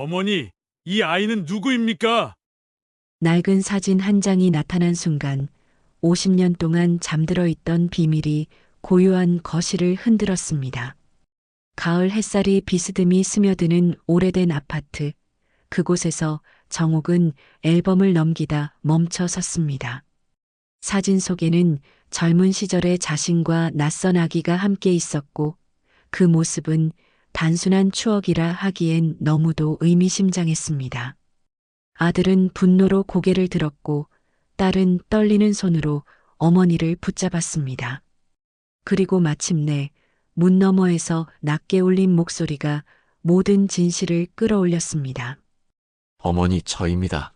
어머니, 이 아이는 누구입니까? 낡은 사진 한 장이 나타난 순간 50년 동안 잠들어 있던 비밀이 고요한 거실을 흔들었습니다. 가을 햇살이 비스듬히 스며드는 오래된 아파트. 그곳에서 정옥은 앨범을 넘기다 멈춰 섰습니다. 사진 속에는 젊은 시절의 자신과 낯선 아기가 함께 있었고 그 모습은 단순한 추억이라 하기엔 너무도 의미심장했습니다. 아들은 분노로 고개를 들었고 딸은 떨리는 손으로 어머니를 붙잡았습니다. 그리고 마침내 문 너머에서 낮게 울린 목소리가 모든 진실을 끌어올렸습니다. 어머니, 저입니다.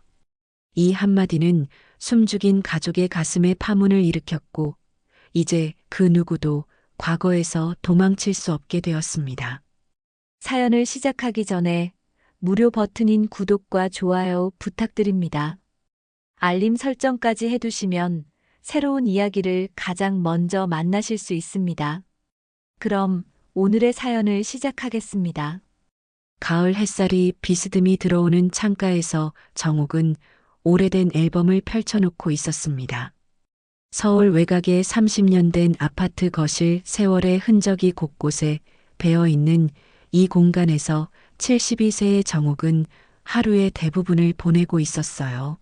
이 한마디는 숨죽인 가족의 가슴에 파문을 일으켰고 이제 그 누구도 과거에서 도망칠 수 없게 되었습니다. 사연을 시작하기 전에 무료 버튼인 구독과 좋아요 부탁드립니다. 알림 설정까지 해두시면 새로운 이야기를 가장 먼저 만나실 수 있습니다. 그럼 오늘의 사연을 시작하겠습니다. 가을 햇살이 비스듬히 들어오는 창가에서 정옥은 오래된 앨범을 펼쳐놓고 있었습니다. 서울 외곽의 30년 된 아파트 거실 세월의 흔적이 곳곳에 배어 있는 이 공간에서 72세의 정옥은 하루의 대부분을 보내고 있었어요.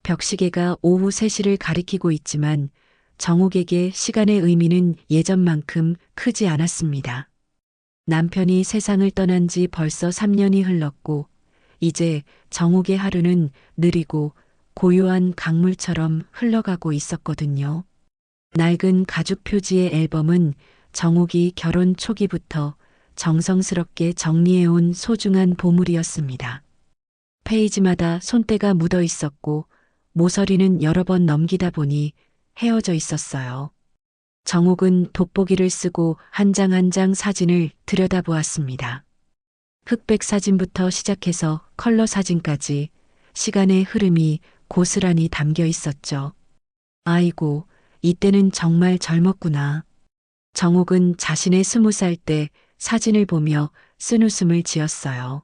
벽시계가 오후 3시를 가리키고 있지만 정옥에게 시간의 의미는 예전만큼 크지 않았습니다. 남편이 세상을 떠난 지 벌써 3년이 흘렀고 이제 정옥의 하루는 느리고 고요한 강물처럼 흘러가고 있었거든요. 낡은 가죽 표지의 앨범은 정옥이 결혼 초기부터 정성스럽게 정리해온 소중한 보물이었습니다. 페이지마다 손때가 묻어 있었고 모서리는 여러 번 넘기다 보니 헤어져 있었어요. 정옥은 돋보기를 쓰고 한 장 한 장 사진을 들여다보았습니다. 흑백 사진부터 시작해서 컬러 사진까지 시간의 흐름이 고스란히 담겨 있었죠. 아이고, 이때는 정말 젊었구나. 정옥은 자신의 20살 때 사진을 보며 쓴웃음을 지었어요.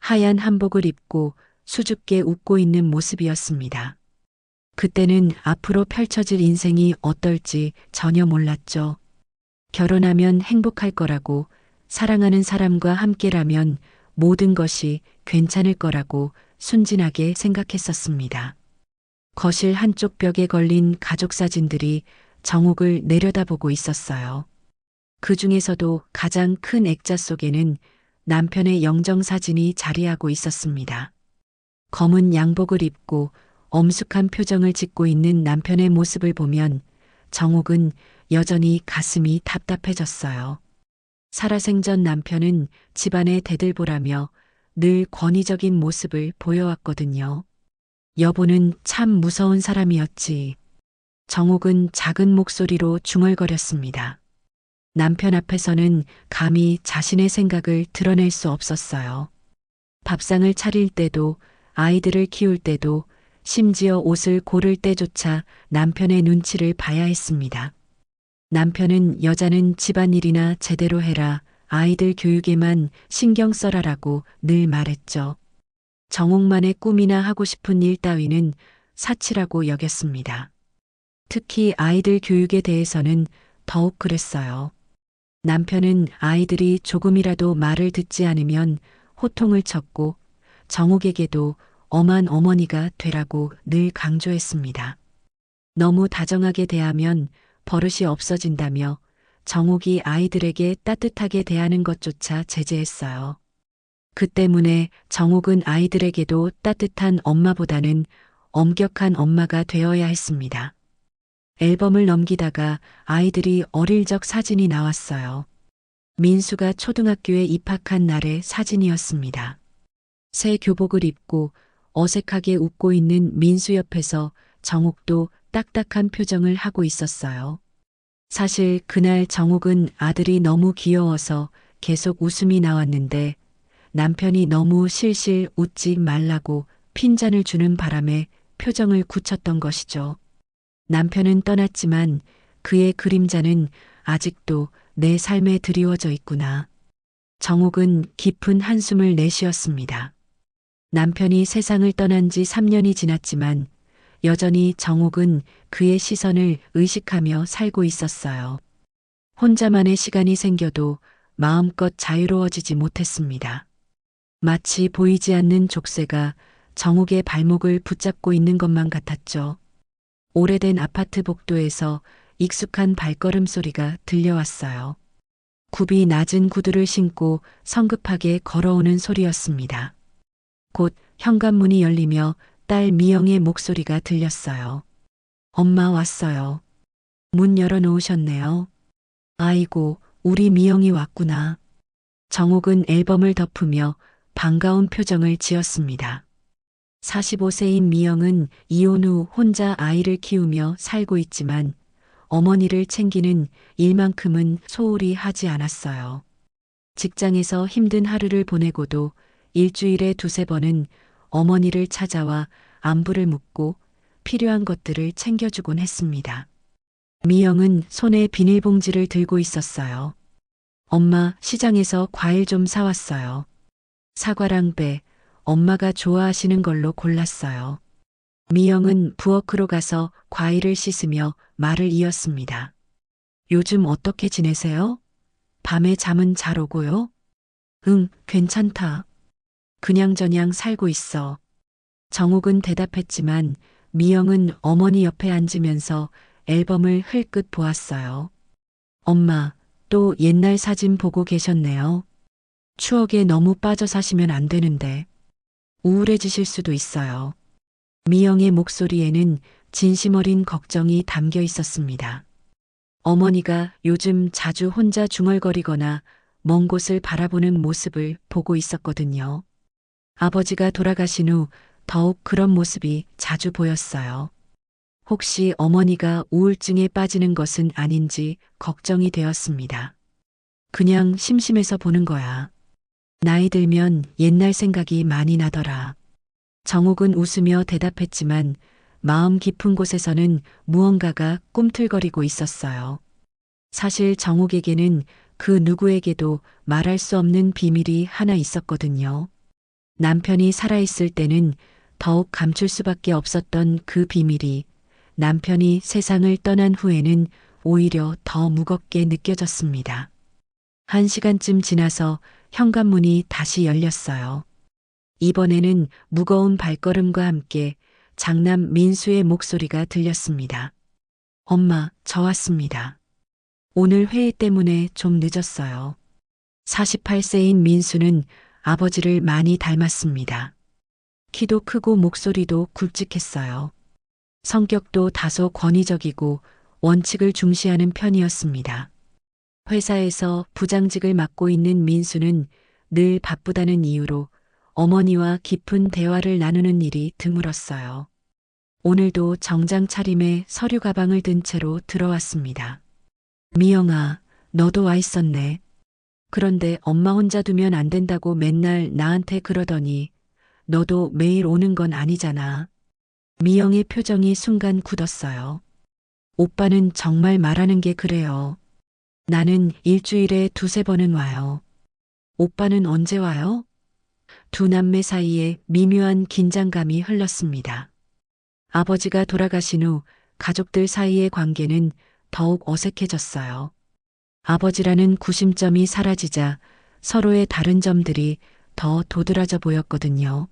하얀 한복을 입고 수줍게 웃고 있는 모습이었습니다. 그때는 앞으로 펼쳐질 인생이 어떨지 전혀 몰랐죠. 결혼하면 행복할 거라고, 사랑하는 사람과 함께라면 모든 것이 괜찮을 거라고 순진하게 생각했었습니다. 거실 한쪽 벽에 걸린 가족 사진들이 정옥을 내려다보고 있었어요. 그 중에서도 가장 큰 액자 속에는 남편의 영정사진이 자리하고 있었습니다. 검은 양복을 입고 엄숙한 표정을 짓고 있는 남편의 모습을 보면 정옥은 여전히 가슴이 답답해졌어요. 살아생전 남편은 집안의 대들보라며 늘 권위적인 모습을 보여왔거든요. 여보는 참 무서운 사람이었지. 정옥은 작은 목소리로 중얼거렸습니다. 남편 앞에서는 감히 자신의 생각을 드러낼 수 없었어요. 밥상을 차릴 때도 아이들을 키울 때도 심지어 옷을 고를 때조차 남편의 눈치를 봐야 했습니다. 남편은 여자는 집안일이나 제대로 해라, 아이들 교육에만 신경 써라라고 늘 말했죠. 정옥만의 꿈이나 하고 싶은 일 따위는 사치라고 여겼습니다. 특히 아이들 교육에 대해서는 더욱 그랬어요. 남편은 아이들이 조금이라도 말을 듣지 않으면 호통을 쳤고 정옥에게도 엄한 어머니가 되라고 늘 강조했습니다. 너무 다정하게 대하면 버릇이 없어진다며 정옥이 아이들에게 따뜻하게 대하는 것조차 제재했어요. 그 때문에 정옥은 아이들에게도 따뜻한 엄마보다는 엄격한 엄마가 되어야 했습니다. 앨범을 넘기다가 아이들이 어릴 적 사진이 나왔어요. 민수가 초등학교에 입학한 날의 사진이었습니다. 새 교복을 입고 어색하게 웃고 있는 민수 옆에서 정옥도 딱딱한 표정을 하고 있었어요. 사실 그날 정옥은 아들이 너무 귀여워서 계속 웃음이 나왔는데 남편이 너무 실실 웃지 말라고 핀잔을 주는 바람에 표정을 굳혔던 것이죠. 남편은 떠났지만 그의 그림자는 아직도 내 삶에 드리워져 있구나. 정옥은 깊은 한숨을 내쉬었습니다. 남편이 세상을 떠난 지 3년이 지났지만 여전히 정옥은 그의 시선을 의식하며 살고 있었어요. 혼자만의 시간이 생겨도 마음껏 자유로워지지 못했습니다. 마치 보이지 않는 족쇄가 정옥의 발목을 붙잡고 있는 것만 같았죠. 오래된 아파트 복도에서 익숙한 발걸음 소리가 들려왔어요. 굽이 낮은 구두를 신고 성급하게 걸어오는 소리였습니다. 곧 현관문이 열리며 딸 미영의 목소리가 들렸어요. 엄마 왔어요. 문 열어놓으셨네요. 아이고, 우리 미영이 왔구나. 정옥은 앨범을 덮으며 반가운 표정을 지었습니다. 45세인 미영은 이혼 후 혼자 아이를 키우며 살고 있지만 어머니를 챙기는 일만큼은 소홀히 하지 않았어요. 직장에서 힘든 하루를 보내고도 일주일에 두세 번은 어머니를 찾아와 안부를 묻고 필요한 것들을 챙겨주곤 했습니다. 미영은 손에 비닐봉지를 들고 있었어요. 엄마, 시장에서 과일 좀 사왔어요. 사과랑 배, 엄마가 좋아하시는 걸로 골랐어요. 미영은 부엌으로 가서 과일을 씻으며 말을 이었습니다. 요즘 어떻게 지내세요? 밤에 잠은 잘 오고요? 응, 괜찮다. 그냥저냥 살고 있어. 정옥은 대답했지만 미영은 어머니 옆에 앉으면서 앨범을 흘끗 보았어요. 엄마, 또 옛날 사진 보고 계셨네요. 추억에 너무 빠져 사시면 안 되는데 우울해지실 수도 있어요. 미영의 목소리에는 진심 어린 걱정이 담겨 있었습니다. 어머니가 요즘 자주 혼자 중얼거리거나 먼 곳을 바라보는 모습을 보고 있었거든요. 아버지가 돌아가신 후 더욱 그런 모습이 자주 보였어요. 혹시 어머니가 우울증에 빠지는 것은 아닌지 걱정이 되었습니다. 그냥 심심해서 보는 거야. 나이 들면 옛날 생각이 많이 나더라. 정옥은 웃으며 대답했지만 마음 깊은 곳에서는 무언가가 꿈틀거리고 있었어요. 사실 정옥에게는 그 누구에게도 말할 수 없는 비밀이 하나 있었거든요. 남편이 살아있을 때는 더욱 감출 수밖에 없었던 그 비밀이 남편이 세상을 떠난 후에는 오히려 더 무겁게 느껴졌습니다. 1시간쯤 지나서 현관문이 다시 열렸어요. 이번에는 무거운 발걸음과 함께 장남 민수의 목소리가 들렸습니다. 엄마, 저 왔습니다. 오늘 회의 때문에 좀 늦었어요. 48세인 민수는 아버지를 많이 닮았습니다. 키도 크고 목소리도 굵직했어요. 성격도 다소 권위적이고 원칙을 중시하는 편이었습니다. 회사에서 부장직을 맡고 있는 민수는 늘 바쁘다는 이유로 어머니와 깊은 대화를 나누는 일이 드물었어요. 오늘도 정장 차림에 서류 가방을 든 채로 들어왔습니다. 미영아, 너도 와 있었네. 그런데 엄마 혼자 두면 안 된다고 맨날 나한테 그러더니 너도 매일 오는 건 아니잖아. 미영의 표정이 순간 굳었어요. 오빠는 정말 말하는 게 그래요. 나는 일주일에 두세 번은 와요. 오빠는 언제 와요? 두 남매 사이에 미묘한 긴장감이 흘렀습니다. 아버지가 돌아가신 후 가족들 사이의 관계는 더욱 어색해졌어요. 아버지라는 구심점이 사라지자 서로의 다른 점들이 더 도드라져 보였거든요.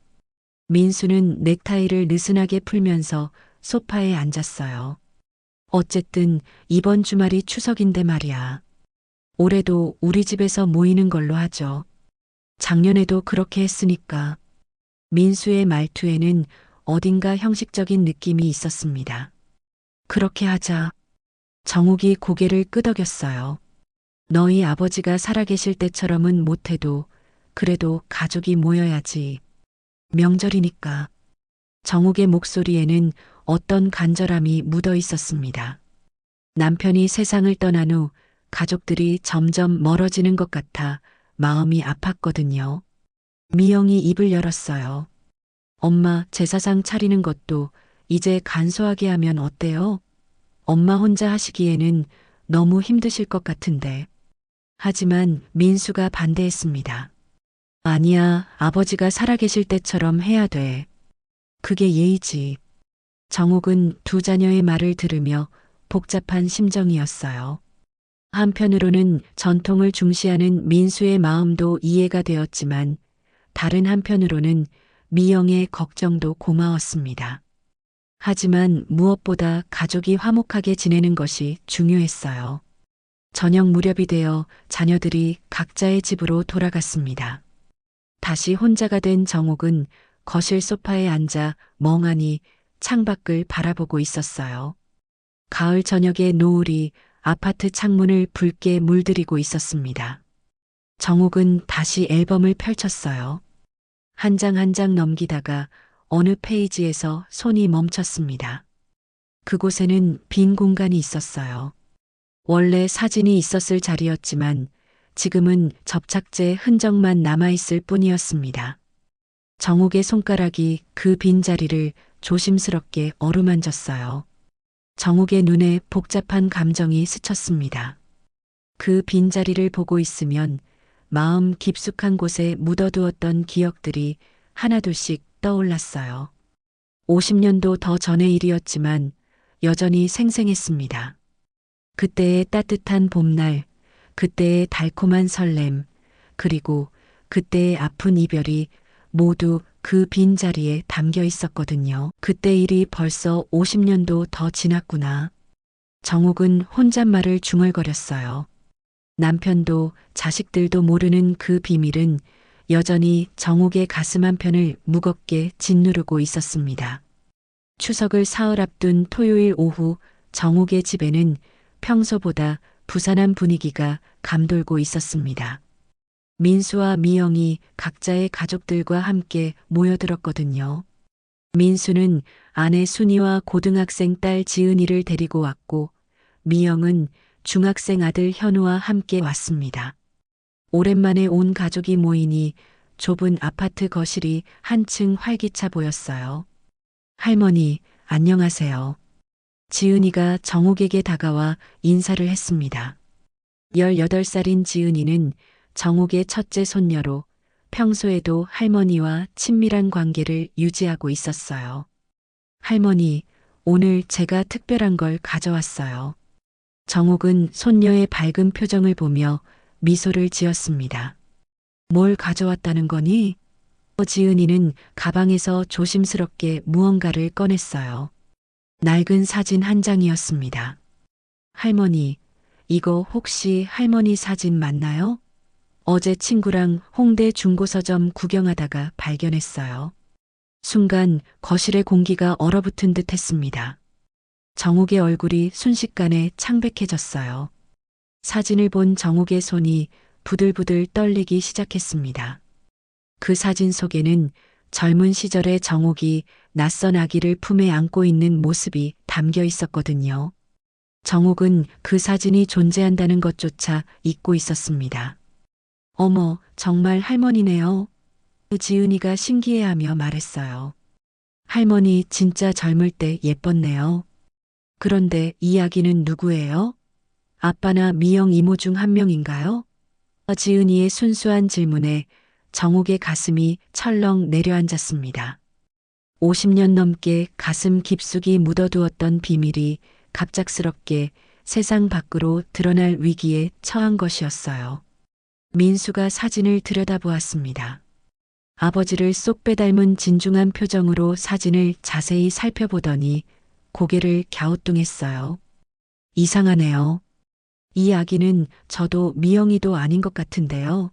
민수는 넥타이를 느슨하게 풀면서 소파에 앉았어요. 어쨌든 이번 주말이 추석인데 말이야. 올해도 우리 집에서 모이는 걸로 하죠. 작년에도 그렇게 했으니까. 민수의 말투에는 어딘가 형식적인 느낌이 있었습니다. 그렇게 하자. 정옥이 고개를 끄덕였어요. 너희 아버지가 살아계실 때처럼은 못해도 그래도 가족이 모여야지. 명절이니까. 정옥의 목소리에는 어떤 간절함이 묻어 있었습니다. 남편이 세상을 떠난 후 가족들이 점점 멀어지는 것 같아 마음이 아팠거든요. 미영이 입을 열었어요. 엄마, 제사상 차리는 것도 이제 간소하게 하면 어때요? 엄마 혼자 하시기에는 너무 힘드실 것 같은데. 하지만 민수가 반대했습니다. 아니야, 아버지가 살아계실 때처럼 해야 돼. 그게 예의지. 정옥은 두 자녀의 말을 들으며 복잡한 심정이었어요. 한편으로는 전통을 중시하는 민수의 마음도 이해가 되었지만 다른 한편으로는 미영의 걱정도 고마웠습니다. 하지만 무엇보다 가족이 화목하게 지내는 것이 중요했어요. 저녁 무렵이 되어 자녀들이 각자의 집으로 돌아갔습니다. 다시 혼자가 된 정옥은 거실 소파에 앉아 멍하니 창밖을 바라보고 있었어요. 가을 저녁의 노을이 아파트 창문을 붉게 물들이고 있었습니다. 정옥은 다시 앨범을 펼쳤어요. 한 장 한 장 넘기다가 어느 페이지에서 손이 멈췄습니다. 그곳에는 빈 공간이 있었어요. 원래 사진이 있었을 자리였지만 지금은 접착제 흔적만 남아있을 뿐이었습니다. 정옥의 손가락이 그 빈자리를 조심스럽게 어루만졌어요. 정옥의 눈에 복잡한 감정이 스쳤습니다. 그 빈자리를 보고 있으면 마음 깊숙한 곳에 묻어두었던 기억들이 하나둘씩 떠올랐어요. 50년도 더 전의 일이었지만 여전히 생생했습니다. 그때의 따뜻한 봄날, 그때의 달콤한 설렘, 그리고 그때의 아픈 이별이 모두 그 빈자리에 담겨 있었거든요. 그때 일이 벌써 50년도 더 지났구나. 정옥은 혼잣말을 중얼거렸어요. 남편도 자식들도 모르는 그 비밀은 여전히 정옥의 가슴 한편을 무겁게 짓누르고 있었습니다. 추석을 사흘 앞둔 토요일 오후 정옥의 집에는 평소보다 부산한 분위기가 감돌고 있었습니다. 민수와 미영이 각자의 가족들과 함께 모여들었거든요. 민수는 아내 순이와 고등학생 딸 지은이를 데리고 왔고 미영은 중학생 아들 현우와 함께 왔습니다. 오랜만에 온 가족이 모이니 좁은 아파트 거실이 한층 활기차 보였어요. 할머니, 안녕하세요. 지은이가 정옥에게 다가와 인사를 했습니다. 18살인 지은이는 정옥의 첫째 손녀로 평소에도 할머니와 친밀한 관계를 유지하고 있었어요. 할머니, 오늘 제가 특별한 걸 가져왔어요. 정옥은 손녀의 밝은 표정을 보며 미소를 지었습니다. 뭘 가져왔다는 거니? 지은이는 가방에서 조심스럽게 무언가를 꺼냈어요. 낡은 사진 한 장이었습니다. 할머니, 이거 혹시 할머니 사진 맞나요? 어제 친구랑 홍대 중고서점 구경하다가 발견했어요. 순간 거실의 공기가 얼어붙은 듯 했습니다. 정옥의 얼굴이 순식간에 창백해졌어요. 사진을 본 정옥의 손이 부들부들 떨리기 시작했습니다. 그 사진 속에는 젊은 시절의 정옥이 낯선 아기를 품에 안고 있는 모습이 담겨 있었거든요. 정옥은 그 사진이 존재한다는 것조차 잊고 있었습니다. 어머, 정말 할머니네요. 지은이가 신기해하며 말했어요. 할머니 진짜 젊을 때 예뻤네요. 그런데 이 아기는 누구예요? 아빠나 미영 이모 중 한 명인가요? 지은이의 순수한 질문에 정옥의 가슴이 철렁 내려앉았습니다. 50년 넘게 가슴 깊숙이 묻어두었던 비밀이 갑작스럽게 세상 밖으로 드러날 위기에 처한 것이었어요. 민수가 사진을 들여다보았습니다. 아버지를 쏙 빼닮은 진중한 표정으로 사진을 자세히 살펴보더니 고개를 갸우뚱했어요. 이상하네요. 이 아기는 저도 미영이도 아닌 것 같은데요.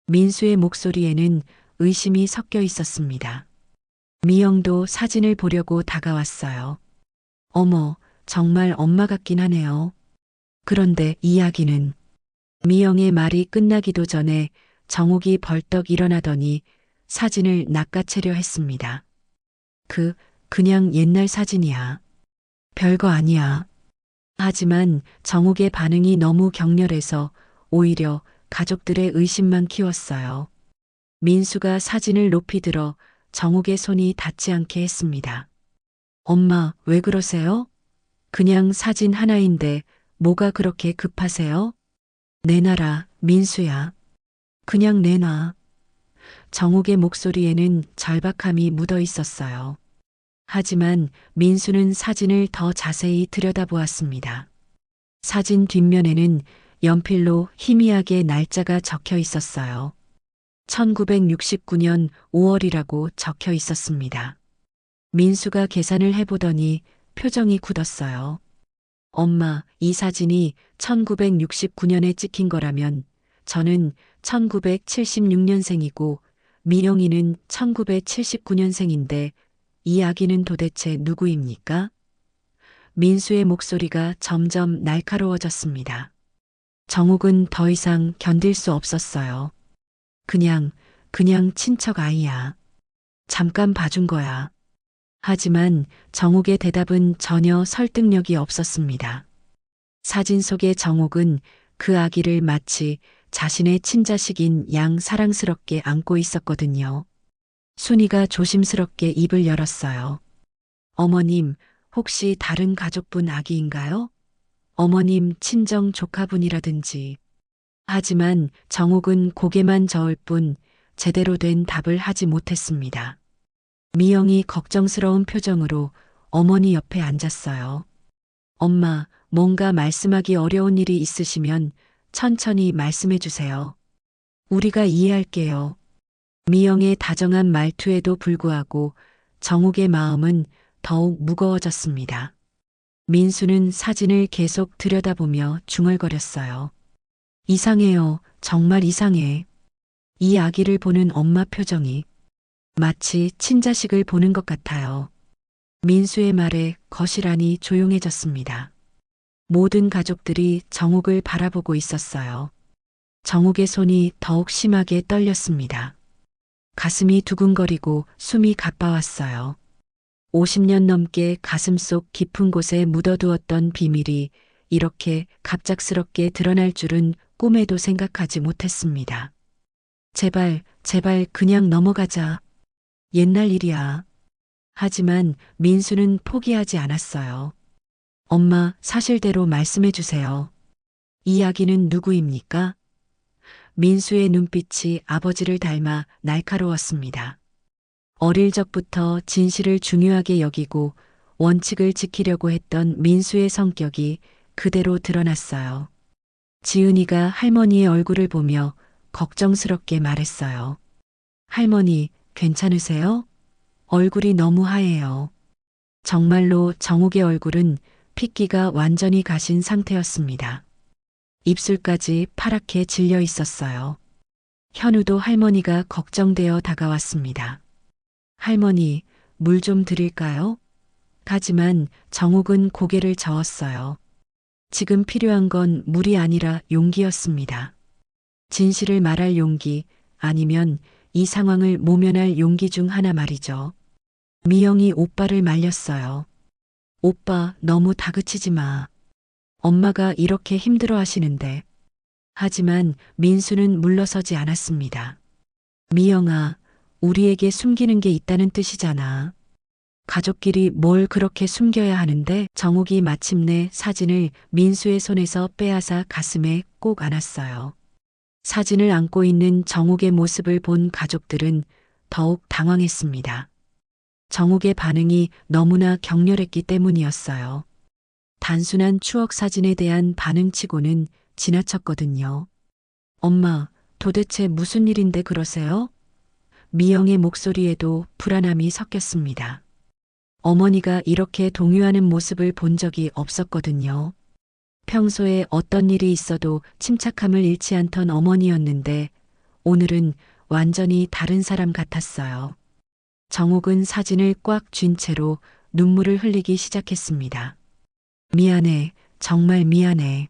민수의 목소리에는 의심이 섞여 있었습니다. 미영도 사진을 보려고 다가왔어요. 어머, 정말 엄마 같긴 하네요. 그런데 이 아기는 미영의 말이 끝나기도 전에 정옥이 벌떡 일어나더니 사진을 낚아채려 했습니다. 그냥 옛날 사진이야. 별거 아니야. 하지만 정옥의 반응이 너무 격렬해서 오히려 가족들의 의심만 키웠어요. 민수가 사진을 높이 들어 정옥의 손이 닿지 않게 했습니다. 엄마, 왜 그러세요? 그냥 사진 하나인데 뭐가 그렇게 급하세요? 내놔라, 민수야. 그냥 내놔. 정옥의 목소리에는 절박함이 묻어 있었어요. 하지만 민수는 사진을 더 자세히 들여다보았습니다. 사진 뒷면에는 연필로 희미하게 날짜가 적혀 있었어요. 1969년 5월이라고 적혀 있었습니다. 민수가 계산을 해보더니 표정이 굳었어요. 엄마, 이 사진이 1969년에 찍힌 거라면 저는 1976년생이고 미영이는 1979년생인데 이 아기는 도대체 누구입니까? 민수의 목소리가 점점 날카로워졌습니다. 정욱은 더 이상 견딜 수 없었어요. 그냥 친척 아이야. 잠깐 봐준 거야. 하지만 정욱의 대답은 전혀 설득력이 없었습니다. 사진 속의 정욱은 그 아기를 마치 자신의 친자식인 양 사랑스럽게 안고 있었거든요. 순이가 조심스럽게 입을 열었어요. 어머님, 혹시 다른 가족분 아기인가요? 어머님 친정 조카분이라든지. 하지만 정욱은 고개만 저을 뿐 제대로 된 답을 하지 못했습니다. 미영이 걱정스러운 표정으로 어머니 옆에 앉았어요. 엄마, 뭔가 말씀하기 어려운 일이 있으시면 천천히 말씀해 주세요. 우리가 이해할게요. 미영의 다정한 말투에도 불구하고 정욱의 마음은 더욱 무거워졌습니다. 민수는 사진을 계속 들여다보며 중얼거렸어요. 이상해요. 정말 이상해. 이 아기를 보는 엄마 표정이 마치 친자식을 보는 것 같아요. 민수의 말에 거실 안이 조용해졌습니다. 모든 가족들이 정욱을 바라보고 있었어요. 정욱의 손이 더욱 심하게 떨렸습니다. 가슴이 두근거리고 숨이 가빠왔어요. 50년 넘게 가슴속 깊은 곳에 묻어두었던 비밀이 이렇게 갑작스럽게 드러날 줄은 꿈에도 생각하지 못했습니다. 제발 그냥 넘어가자. 옛날 일이야. 하지만 민수는 포기하지 않았어요. 엄마, 사실대로 말씀해 주세요. 이 아기는 누구입니까? 민수의 눈빛이 아버지를 닮아 날카로웠습니다. 어릴 적부터 진실을 중요하게 여기고 원칙을 지키려고 했던 민수의 성격이 그대로 드러났어요. 지은이가 할머니의 얼굴을 보며 걱정스럽게 말했어요. 할머니, 괜찮으세요? 얼굴이 너무 하얘요. 정말로 정욱의 얼굴은 핏기가 완전히 가신 상태였습니다. 입술까지 파랗게 질려 있었어요. 현우도 할머니가 걱정되어 다가왔습니다. 할머니, 물 좀 드릴까요? 하지만 정욱은 고개를 저었어요. 지금 필요한 건 물이 아니라 용기였습니다. 진실을 말할 용기, 아니면 이 상황을 모면할 용기 중 하나 말이죠. 미영이 오빠를 말렸어요. 오빠, 너무 다그치지 마. 엄마가 이렇게 힘들어 하시는데. 하지만 민수는 물러서지 않았습니다. 미영아, 우리에게 숨기는 게 있다는 뜻이잖아. 가족끼리 뭘 그렇게 숨겨야 하는데? 정욱이 마침내 사진을 민수의 손에서 빼앗아 가슴에 꼭 안았어요. 사진을 안고 있는 정욱의 모습을 본 가족들은 더욱 당황했습니다. 정욱의 반응이 너무나 격렬했기 때문이었어요. 단순한 추억 사진에 대한 반응치고는 지나쳤거든요. 엄마, 도대체 무슨 일인데 그러세요? 미영의 목소리에도 불안함이 섞였습니다. 어머니가 이렇게 동요하는 모습을 본 적이 없었거든요. 평소에 어떤 일이 있어도 침착함을 잃지 않던 어머니였는데 오늘은 완전히 다른 사람 같았어요. 정욱은 사진을 꽉 쥔 채로 눈물을 흘리기 시작했습니다. 미안해, 정말 미안해.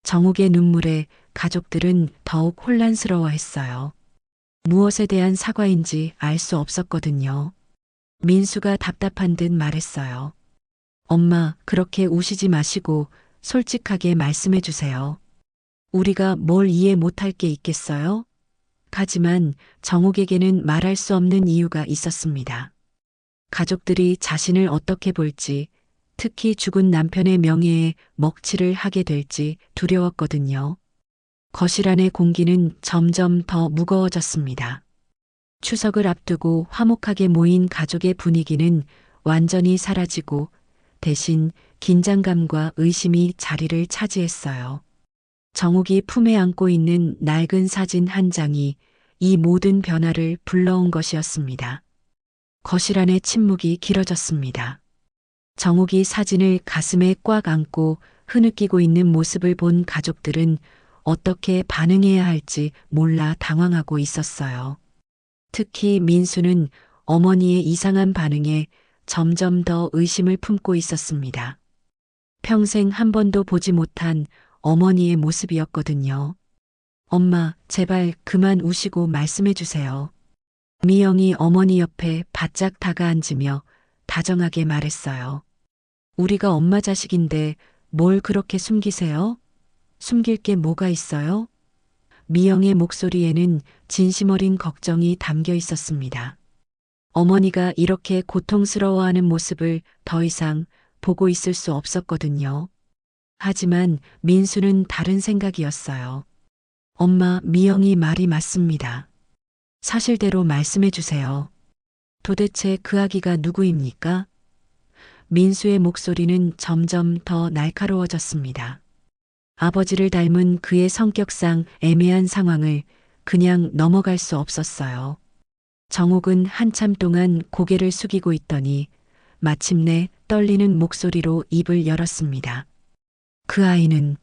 정욱의 눈물에 가족들은 더욱 혼란스러워했어요. 무엇에 대한 사과인지 알 수 없었거든요. 민수가 답답한 듯 말했어요. 엄마, 그렇게 우시지 마시고 솔직하게 말씀해 주세요. 우리가 뭘 이해 못할 게 있겠어요? 하지만 정욱에게는 말할 수 없는 이유가 있었습니다. 가족들이 자신을 어떻게 볼지, 특히 죽은 남편의 명예에 먹칠을 하게 될지 두려웠거든요. 거실 안의 공기는 점점 더 무거워졌습니다. 추석을 앞두고 화목하게 모인 가족의 분위기는 완전히 사라지고 대신 긴장감과 의심이 자리를 차지했어요. 정욱이 품에 안고 있는 낡은 사진 한 장이 이 모든 변화를 불러온 것이었습니다. 거실 안의 침묵이 길어졌습니다. 정욱이 사진을 가슴에 꽉 안고 흐느끼고 있는 모습을 본 가족들은 어떻게 반응해야 할지 몰라 당황하고 있었어요. 특히 민수는 어머니의 이상한 반응에 점점 더 의심을 품고 있었습니다. 평생 한 번도 보지 못한 어머니의 모습이었거든요. 엄마, 제발 그만 우시고 말씀해 주세요. 미영이 어머니 옆에 바짝 다가앉으며 다정하게 말했어요. 우리가 엄마 자식인데 뭘 그렇게 숨기세요? 숨길 게 뭐가 있어요? 미영의 목소리에는 진심 어린 걱정이 담겨 있었습니다. 어머니가 이렇게 고통스러워하는 모습을 더 이상 보고 있을 수 없었거든요. 하지만 민수는 다른 생각이었어요. 엄마, 미영이 말이 맞습니다. 사실대로 말씀해 주세요. 도대체 그 아기가 누구입니까? 민수의 목소리는 점점 더 날카로워졌습니다. 아버지를 닮은 그의 성격상 애매한 상황을 그냥 넘어갈 수 없었어요. 정욱은 한참 동안 고개를 숙이고 있더니 마침내 떨리는 목소리로 입을 열었습니다. 그 아이는,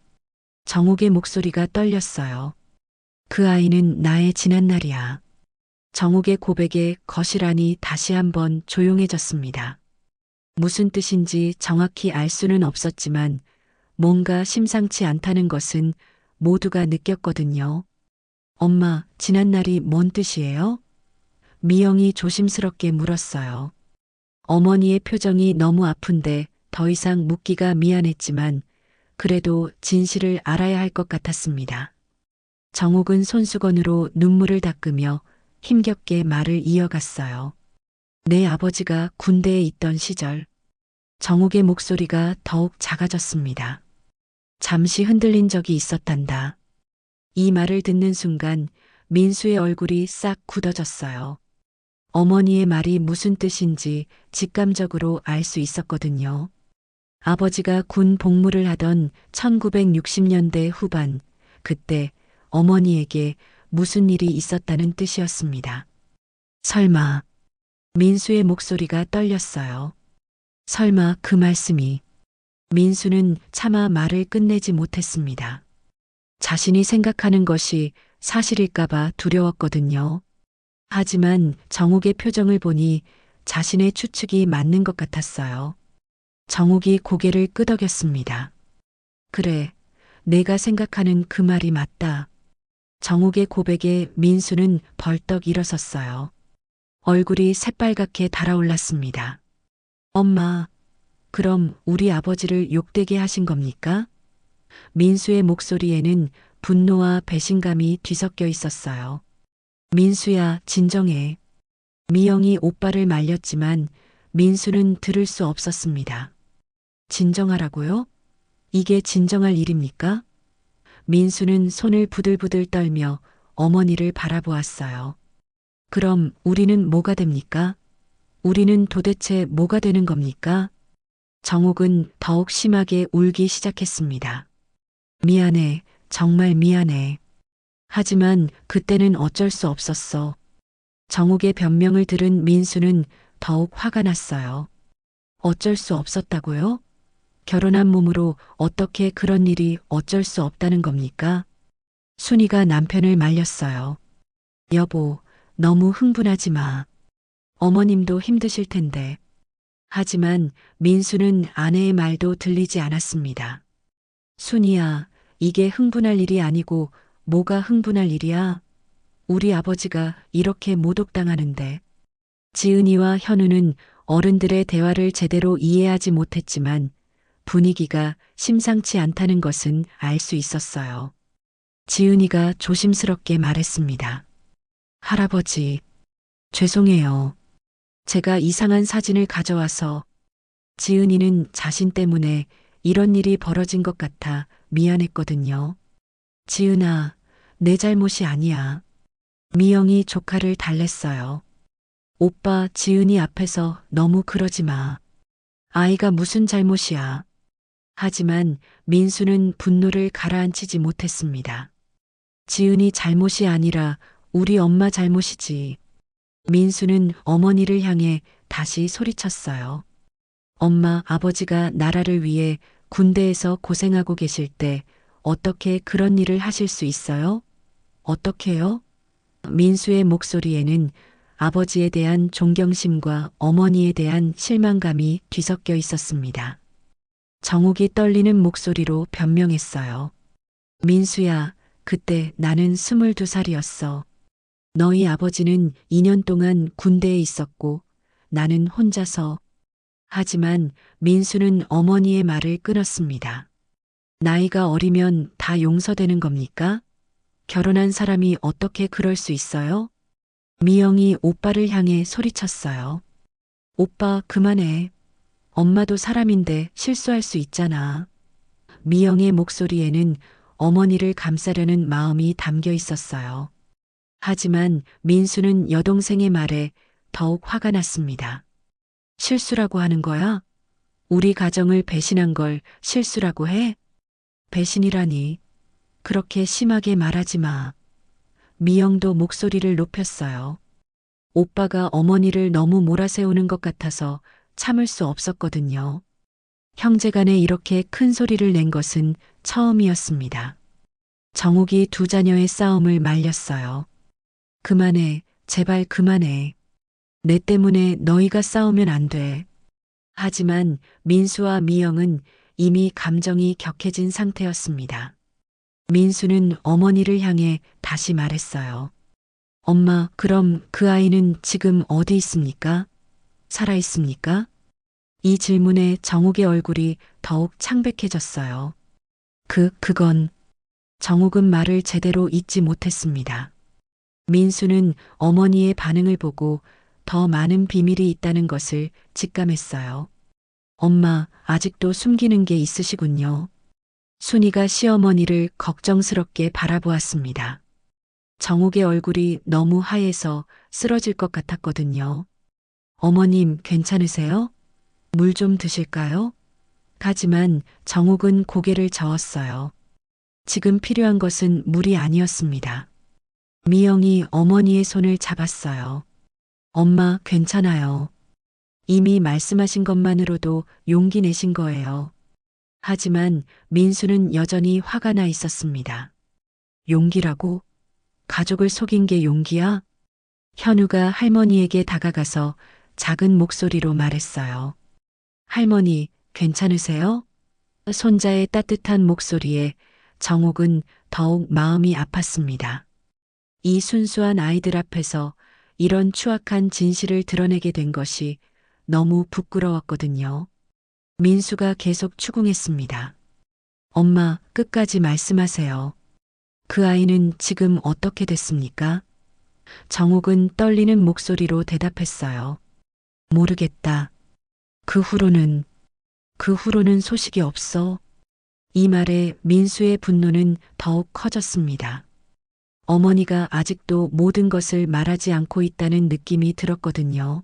정욱의 목소리가 떨렸어요. 그 아이는 나의 지난날이야. 정욱의 고백에 거실 안이 다시 한번 조용해졌습니다. 무슨 뜻인지 정확히 알 수는 없었지만 뭔가 심상치 않다는 것은 모두가 느꼈거든요. 엄마, 지난날이 뭔 뜻이에요? 미영이 조심스럽게 물었어요. 어머니의 표정이 너무 아픈데 더 이상 묻기가 미안했지만 그래도 진실을 알아야 할 것 같았습니다. 정욱은 손수건으로 눈물을 닦으며 힘겹게 말을 이어갔어요. 내 아버지가 군대에 있던 시절. 정욱의 목소리가 더욱 작아졌습니다. 잠시 흔들린 적이 있었단다. 이 말을 듣는 순간 민수의 얼굴이 싹 굳어졌어요. 어머니의 말이 무슨 뜻인지 직감적으로 알 수 있었거든요. 아버지가 군 복무를 하던 1960년대 후반, 그때 어머니에게 무슨 일이 있었다는 뜻이었습니다. 설마, 민수의 목소리가 떨렸어요. 설마 그 말씀이. 민수는 차마 말을 끝내지 못했습니다. 자신이 생각하는 것이 사실일까봐 두려웠거든요. 하지만 정욱의 표정을 보니 자신의 추측이 맞는 것 같았어요. 정욱이 고개를 끄덕였습니다. 그래, 내가 생각하는 그 말이 맞다. 정욱의 고백에 민수는 벌떡 일어섰어요. 얼굴이 새빨갛게 달아올랐습니다. 엄마, 그럼 우리 아버지를 욕되게 하신 겁니까? 민수의 목소리에는 분노와 배신감이 뒤섞여 있었어요. 민수야, 진정해. 미영이 오빠를 말렸지만 민수는 들을 수 없었습니다. 진정하라고요? 이게 진정할 일입니까? 민수는 손을 부들부들 떨며 어머니를 바라보았어요. 그럼 우리는 뭐가 됩니까? 우리는 도대체 뭐가 되는 겁니까? 정욱은 더욱 심하게 울기 시작했습니다. 미안해, 정말 미안해. 하지만 그때는 어쩔 수 없었어. 정욱의 변명을 들은 민수는 더욱 화가 났어요. 어쩔 수 없었다고요? 결혼한 몸으로 어떻게 그런 일이 어쩔 수 없다는 겁니까? 순이가 남편을 말렸어요. 여보, 너무 흥분하지 마. 어머님도 힘드실 텐데. 하지만 민수는 아내의 말도 들리지 않았습니다. 순이야, 이게 흥분할 일이 아니고 뭐가 흥분할 일이야? 우리 아버지가 이렇게 모독당하는데. 지은이와 현우는 어른들의 대화를 제대로 이해하지 못했지만 분위기가 심상치 않다는 것은 알 수 있었어요. 지은이가 조심스럽게 말했습니다. 할아버지, 죄송해요. 제가 이상한 사진을 가져와서. 지은이는 자신 때문에 이런 일이 벌어진 것 같아 미안했거든요. 지은아, 내 잘못이 아니야. 미영이 조카를 달랬어요. 오빠, 지은이 앞에서 너무 그러지 마. 아이가 무슨 잘못이야. 하지만 민수는 분노를 가라앉히지 못했습니다. 지은이 잘못이 아니라 우리 엄마 잘못이지. 민수는 어머니를 향해 다시 소리쳤어요. 엄마, 아버지가 나라를 위해 군대에서 고생하고 계실 때 어떻게 그런 일을 하실 수 있어요? 어떻게요? 민수의 목소리에는 아버지에 대한 존경심과 어머니에 대한 실망감이 뒤섞여 있었습니다. 정욱이 떨리는 목소리로 변명했어요. 민수야, 그때 나는 22살이었어. 너희 아버지는 2년 동안 군대에 있었고 나는 혼자서. 하지만 민수는 어머니의 말을 끊었습니다. 나이가 어리면 다 용서되는 겁니까? 결혼한 사람이 어떻게 그럴 수 있어요? 미영이 오빠를 향해 소리쳤어요. 오빠, 그만해. 엄마도 사람인데 실수할 수 있잖아. 미영의 목소리에는 어머니를 감싸려는 마음이 담겨 있었어요. 하지만 민수는 여동생의 말에 더욱 화가 났습니다. 실수라고 하는 거야? 우리 가정을 배신한 걸 실수라고 해? 배신이라니. 그렇게 심하게 말하지 마. 미영도 목소리를 높였어요. 오빠가 어머니를 너무 몰아세우는 것 같아서 참을 수 없었거든요. 형제간에 이렇게 큰 소리를 낸 것은 처음이었습니다. 정욱이 두 자녀의 싸움을 말렸어요. 그만해, 제발 그만해. 내 때문에 너희가 싸우면 안 돼. 하지만 민수와 미영은 이미 감정이 격해진 상태였습니다. 민수는 어머니를 향해 다시 말했어요. 엄마, 그럼 그 아이는 지금 어디 있습니까? 살아 있습니까? 이 질문에 정욱의 얼굴이 더욱 창백해졌어요. 그건 정욱은 말을 제대로 잇지 못했습니다. 민수는 어머니의 반응을 보고 더 많은 비밀이 있다는 것을 직감했어요. 엄마, 아직도 숨기는 게 있으시군요. 순이가 시어머니를 걱정스럽게 바라보았습니다. 정욱의 얼굴이 너무 하얘서 쓰러질 것 같았거든요. 어머님, 괜찮으세요? 물 좀 드실까요? 하지만 정욱은 고개를 저었어요. 지금 필요한 것은 물이 아니었습니다. 미영이 어머니의 손을 잡았어요. 엄마, 괜찮아요. 이미 말씀하신 것만으로도 용기 내신 거예요. 하지만 민수는 여전히 화가 나 있었습니다. 용기라고? 가족을 속인 게 용기야? 현우가 할머니에게 다가가서 작은 목소리로 말했어요. 할머니, 괜찮으세요? 손자의 따뜻한 목소리에 정욱은 더욱 마음이 아팠습니다. 이 순수한 아이들 앞에서 이런 추악한 진실을 드러내게 된 것이 너무 부끄러웠거든요. 민수가 계속 추궁했습니다. 엄마, 끝까지 말씀하세요. 그 아이는 지금 어떻게 됐습니까? 정욱은 떨리는 목소리로 대답했어요. 모르겠다. 그 후로는 소식이 없어. 이 말에 민수의 분노는 더욱 커졌습니다. 어머니가 아직도 모든 것을 말하지 않고 있다는 느낌이 들었거든요.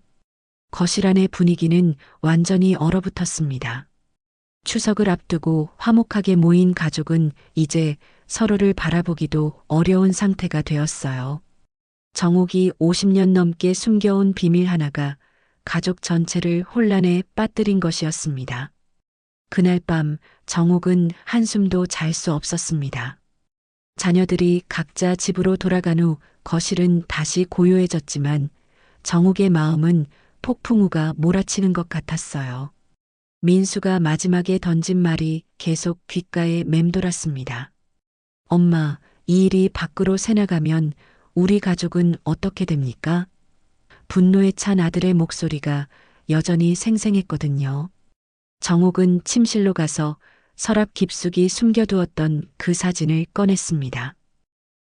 거실 안의 분위기는 완전히 얼어붙었습니다. 추석을 앞두고 화목하게 모인 가족은 이제 서로를 바라보기도 어려운 상태가 되었어요. 정욱이 50년 넘게 숨겨온 비밀 하나가 가족 전체를 혼란에 빠뜨린 것이었습니다. 그날 밤 정욱은 한숨도 잘 수 없었습니다. 자녀들이 각자 집으로 돌아간 후 거실은 다시 고요해졌지만 정욱의 마음은 폭풍우가 몰아치는 것 같았어요. 민수가 마지막에 던진 말이 계속 귓가에 맴돌았습니다. 엄마, 이 일이 밖으로 새나가면 우리 가족은 어떻게 됩니까? 분노에 찬 아들의 목소리가 여전히 생생했거든요. 정욱은 침실로 가서 서랍 깊숙이 숨겨두었던 그 사진을 꺼냈습니다.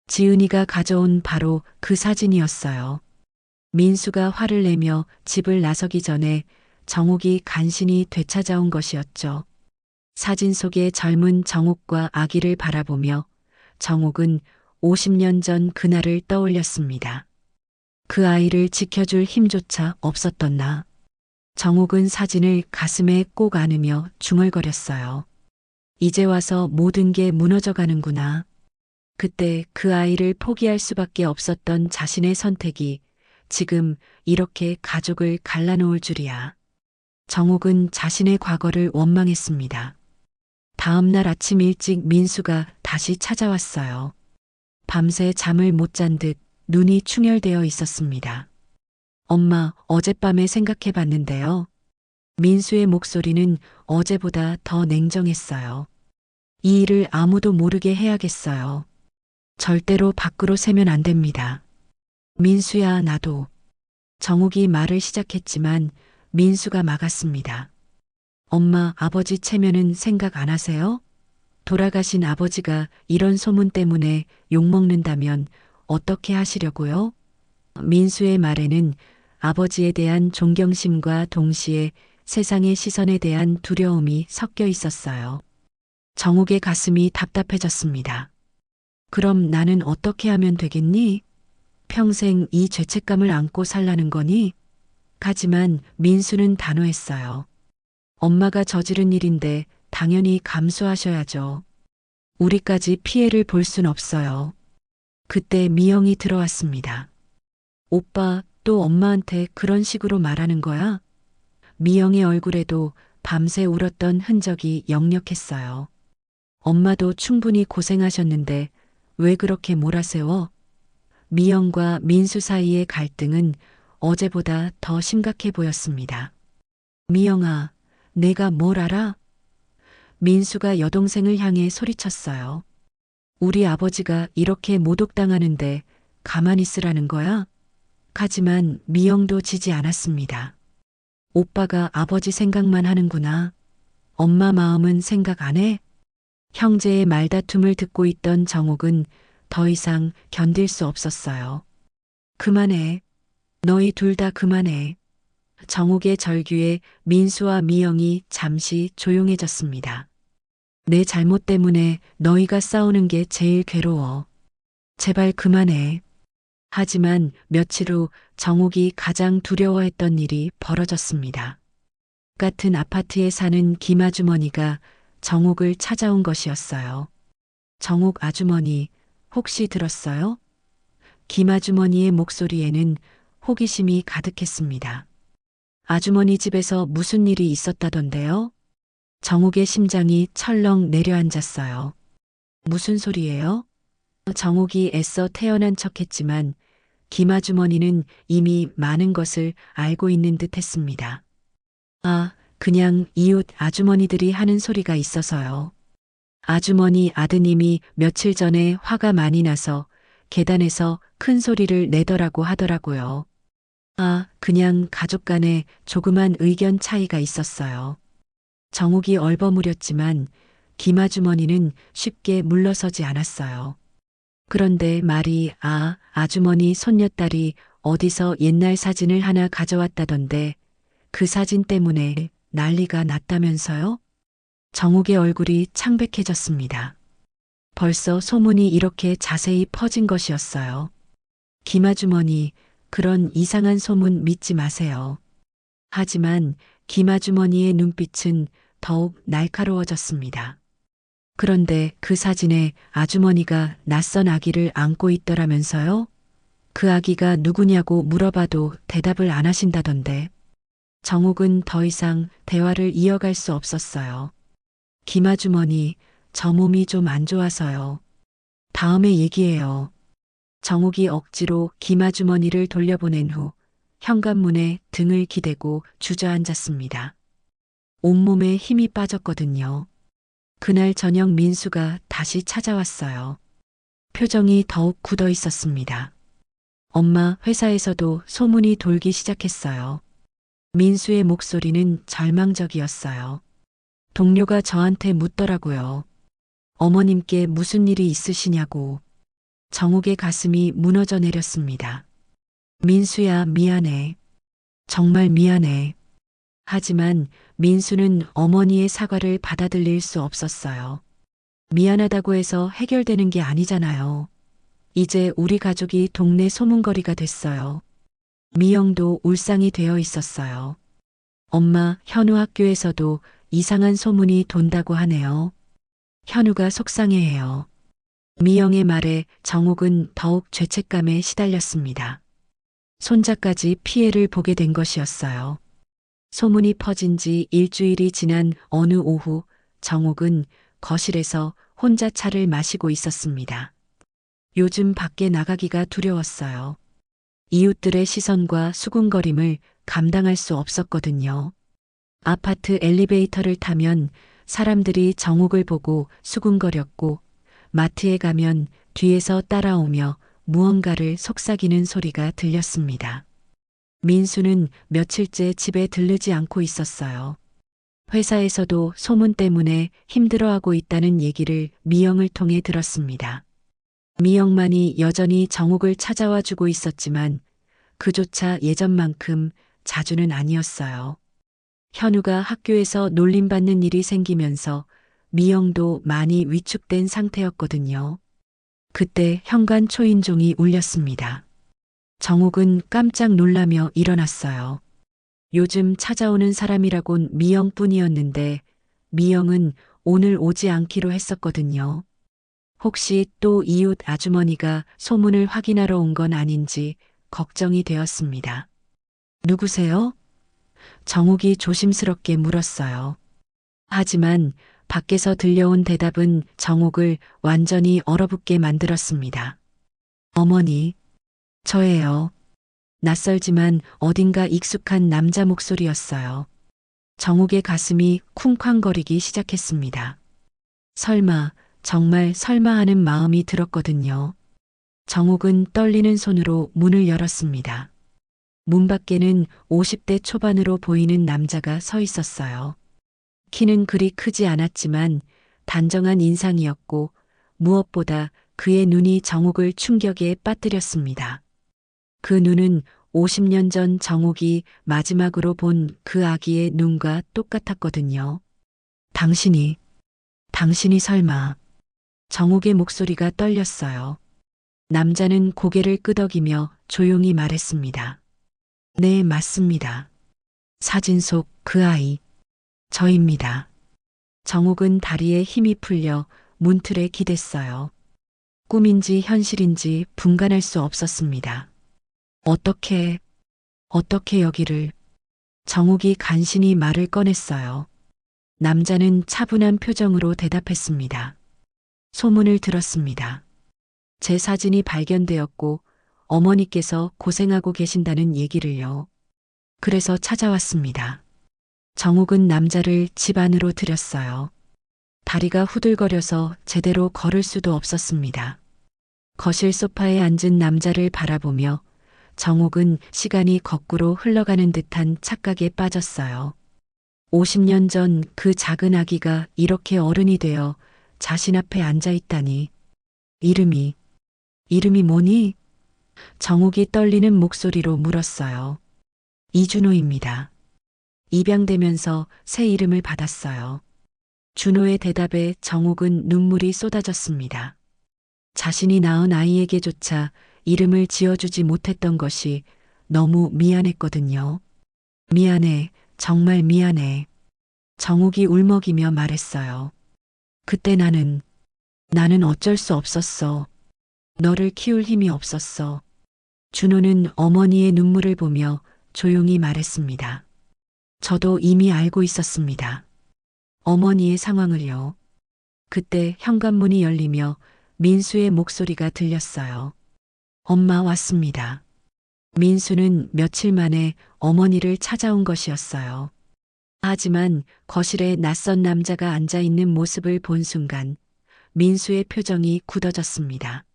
지은이가 가져온 바로 그 사진이었어요. 민수가 화를 내며 집을 나서기 전에 정욱이 간신히 되찾아온 것이었죠. 사진 속의 젊은 정욱과 아기를 바라보며 정욱은 50년 전 그날을 떠올렸습니다. 그 아이를 지켜줄 힘조차 없었던 나. 정옥은 사진을 가슴에 꼭 안으며 중얼거렸어요. 이제 와서 모든 게 무너져 가는구나. 그때 그 아이를 포기할 수밖에 없었던 자신의 선택이 지금 이렇게 가족을 갈라놓을 줄이야. 정옥은 자신의 과거를 원망했습니다. 다음 날 아침 일찍 민수가 다시 찾아왔어요. 밤새 잠을 못 잔 듯 눈이 충혈되어 있었습니다. 엄마, 어젯밤에 생각해 봤는데요. 민수의 목소리는 어제보다 더 냉정했어요. 이 일을 아무도 모르게 해야겠어요. 절대로 밖으로 새면 안 됩니다. 민수야, 나도. 정욱이 말을 시작했지만 민수가 막았습니다. 엄마, 아버지 체면은 생각 안 하세요? 돌아가신 아버지가 이런 소문 때문에 욕먹는다면 어떻게 하시려고요? 민수의 말에는 아버지에 대한 존경심과 동시에 세상의 시선에 대한 두려움이 섞여 있었어요. 정욱의 가슴이 답답해졌습니다. 그럼 나는 어떻게 하면 되겠니? 평생 이 죄책감을 안고 살라는 거니? 하지만 민수는 단호했어요. 엄마가 저지른 일인데 당연히 감수하셔야죠. 우리까지 피해를 볼 순 없어요. 그때 미영이 들어왔습니다. 오빠, 또 엄마한테 그런 식으로 말하는 거야? 미영의 얼굴에도 밤새 울었던 흔적이 역력했어요. 엄마도 충분히 고생하셨는데 왜 그렇게 몰아세워? 미영과 민수 사이의 갈등은 어제보다 더 심각해 보였습니다. 미영아, 내가 뭘 알아? 민수가 여동생을 향해 소리쳤어요. 우리 아버지가 이렇게 모독당하는데 가만히 있으라는 거야? 하지만 미영도 지지 않았습니다. 오빠가 아버지 생각만 하는구나. 엄마 마음은 생각 안 해? 형제의 말다툼을 듣고 있던 정옥은 더 이상 견딜 수 없었어요. 그만해. 너희 둘 다 그만해. 정옥의 절규에 민수와 미영이 잠시 조용해졌습니다. 내 잘못 때문에 너희가 싸우는 게 제일 괴로워. 제발 그만해. 하지만 며칠 후 정옥이 가장 두려워했던 일이 벌어졌습니다. 같은 아파트에 사는 김 아주머니가 정옥을 찾아온 것이었어요. 정옥 아주머니, 혹시 들었어요? 김 아주머니의 목소리에는 호기심이 가득했습니다. 아주머니 집에서 무슨 일이 있었다던데요? 정옥의 심장이 철렁 내려앉았어요. 무슨 소리예요? 정옥이 애써 태어난 척했지만 김 아주머니는 이미 많은 것을 알고 있는 듯 했습니다. 아, 그냥 이웃 아주머니들이 하는 소리가 있어서요. 아주머니 아드님이 며칠 전에 화가 많이 나서 계단에서 큰 소리를 내더라고 하더라고요. 아, 그냥 가족 간에 조그만 의견 차이가 있었어요. 정욱이 얼버무렸지만 김 아주머니는 쉽게 물러서지 않았어요. 그런데 말이 아주머니 손녀딸이 어디서 옛날 사진을 하나 가져왔다던데 그 사진 때문에 난리가 났다면서요? 정욱의 얼굴이 창백해졌습니다. 벌써 소문이 이렇게 자세히 퍼진 것이었어요. 김 아주머니, 그런 이상한 소문 믿지 마세요. 하지만 김 아주머니의 눈빛은 더욱 날카로워졌습니다. 그런데 그 사진에 아주머니가 낯선 아기를 안고 있더라면서요? 그 아기가 누구냐고 물어봐도 대답을 안 하신다던데. 정욱은 더 이상 대화를 이어갈 수 없었어요. 김 아주머니, 저 몸이 좀 안 좋아서요. 다음에 얘기해요. 정욱이 억지로 김 아주머니를 돌려보낸 후 현관문에 등을 기대고 주저앉았습니다. 온몸에 힘이 빠졌거든요. 그날 저녁 민수가 다시 찾아왔어요. 표정이 더욱 굳어 있었습니다. 엄마, 회사에서도 소문이 돌기 시작했어요. 민수의 목소리는 절망적이었어요. 동료가 저한테 묻더라고요. 어머님께 무슨 일이 있으시냐고. 정욱의 가슴이 무너져 내렸습니다. 민수야, 미안해. 정말 미안해. 하지만 민수는 어머니의 사과를 받아들일 수 없었어요. 미안하다고 해서 해결되는 게 아니잖아요. 이제 우리 가족이 동네 소문거리가 됐어요. 미영도 울상이 되어 있었어요. 엄마, 현우 학교에서도 이상한 소문이 돈다고 하네요. 현우가 속상해해요. 미영의 말에 정욱은 더욱 죄책감에 시달렸습니다. 손자까지 피해를 보게 된 것이었어요. 소문이 퍼진 지 일주일이 지난 어느 오후 정욱은 거실에서 혼자 차를 마시고 있었습니다. 요즘 밖에 나가기가 두려웠어요. 이웃들의 시선과 수군거림을 감당할 수 없었거든요. 아파트 엘리베이터를 타면 사람들이 정욱을 보고 수군거렸고 마트에 가면 뒤에서 따라오며 무언가를 속삭이는 소리가 들렸습니다. 민수는 며칠째 집에 들르지 않고 있었어요. 회사에서도 소문 때문에 힘들어하고 있다는 얘기를 미영을 통해 들었습니다. 미영만이 여전히 정욱을 찾아와 주고 있었지만 그조차 예전만큼 자주는 아니었어요. 현우가 학교에서 놀림받는 일이 생기면서 미영도 많이 위축된 상태였거든요. 그때 현관 초인종이 울렸습니다. 정욱은 깜짝 놀라며 일어났어요. 요즘 찾아오는 사람이라곤 미영뿐이었는데 미영은 오늘 오지 않기로 했었거든요. 혹시 또 이웃 아주머니가 소문을 확인하러 온 건 아닌지 걱정이 되었습니다. 누구세요? 정욱이 조심스럽게 물었어요. 하지만 밖에서 들려온 대답은 정욱을 완전히 얼어붙게 만들었습니다. 어머니, 저예요. 낯설지만 어딘가 익숙한 남자 목소리였어요. 정욱의 가슴이 쿵쾅거리기 시작했습니다. 설마, 정말 설마 하는 마음이 들었거든요. 정욱은 떨리는 손으로 문을 열었습니다. 문 밖에는 50대 초반으로 보이는 남자가 서 있었어요. 키는 그리 크지 않았지만 단정한 인상이었고 무엇보다 그의 눈이 정욱을 충격에 빠뜨렸습니다. 그 눈은 50년 전 정욱이 마지막으로 본 그 아기의 눈과 똑같았거든요. 당신이 설마. 정욱의 목소리가 떨렸어요. 남자는 고개를 끄덕이며 조용히 말했습니다. 네, 맞습니다. 사진 속 그 아이, 저입니다. 정욱은 다리에 힘이 풀려 문틀에 기댔어요. 꿈인지 현실인지 분간할 수 없었습니다. 어떻게 여기를. 정욱이 간신히 말을 꺼냈어요. 남자는 차분한 표정으로 대답했습니다. 소문을 들었습니다. 제 사진이 발견되었고 어머니께서 고생하고 계신다는 얘기를요. 그래서 찾아왔습니다. 정욱은 남자를 집 안으로 들였어요. 다리가 후들거려서 제대로 걸을 수도 없었습니다. 거실 소파에 앉은 남자를 바라보며 정욱은 시간이 거꾸로 흘러가는 듯한 착각에 빠졌어요. 50년 전 그 작은 아기가 이렇게 어른이 되어 자신 앞에 앉아 있다니. 이름이 뭐니? 정욱이 떨리는 목소리로 물었어요. 이준호입니다. 입양되면서 새 이름을 받았어요. 준호의 대답에 정욱은 눈물이 쏟아졌습니다. 자신이 낳은 아이에게조차 이름을 지어주지 못했던 것이 너무 미안했거든요. 미안해, 정말 미안해. 정욱이 울먹이며 말했어요. 그때 나는 어쩔 수 없었어. 너를 키울 힘이 없었어. 준호는 어머니의 눈물을 보며 조용히 말했습니다. 저도 이미 알고 있었습니다. 어머니의 상황을요. 그때 현관문이 열리며 민수의 목소리가 들렸어요. 엄마 왔습니다. 민수는 며칠 만에 어머니를 찾아온 것이었어요. 하지만 거실에 낯선 남자가 앉아 있는 모습을 본 순간 민수의 표정이 굳어졌습니다.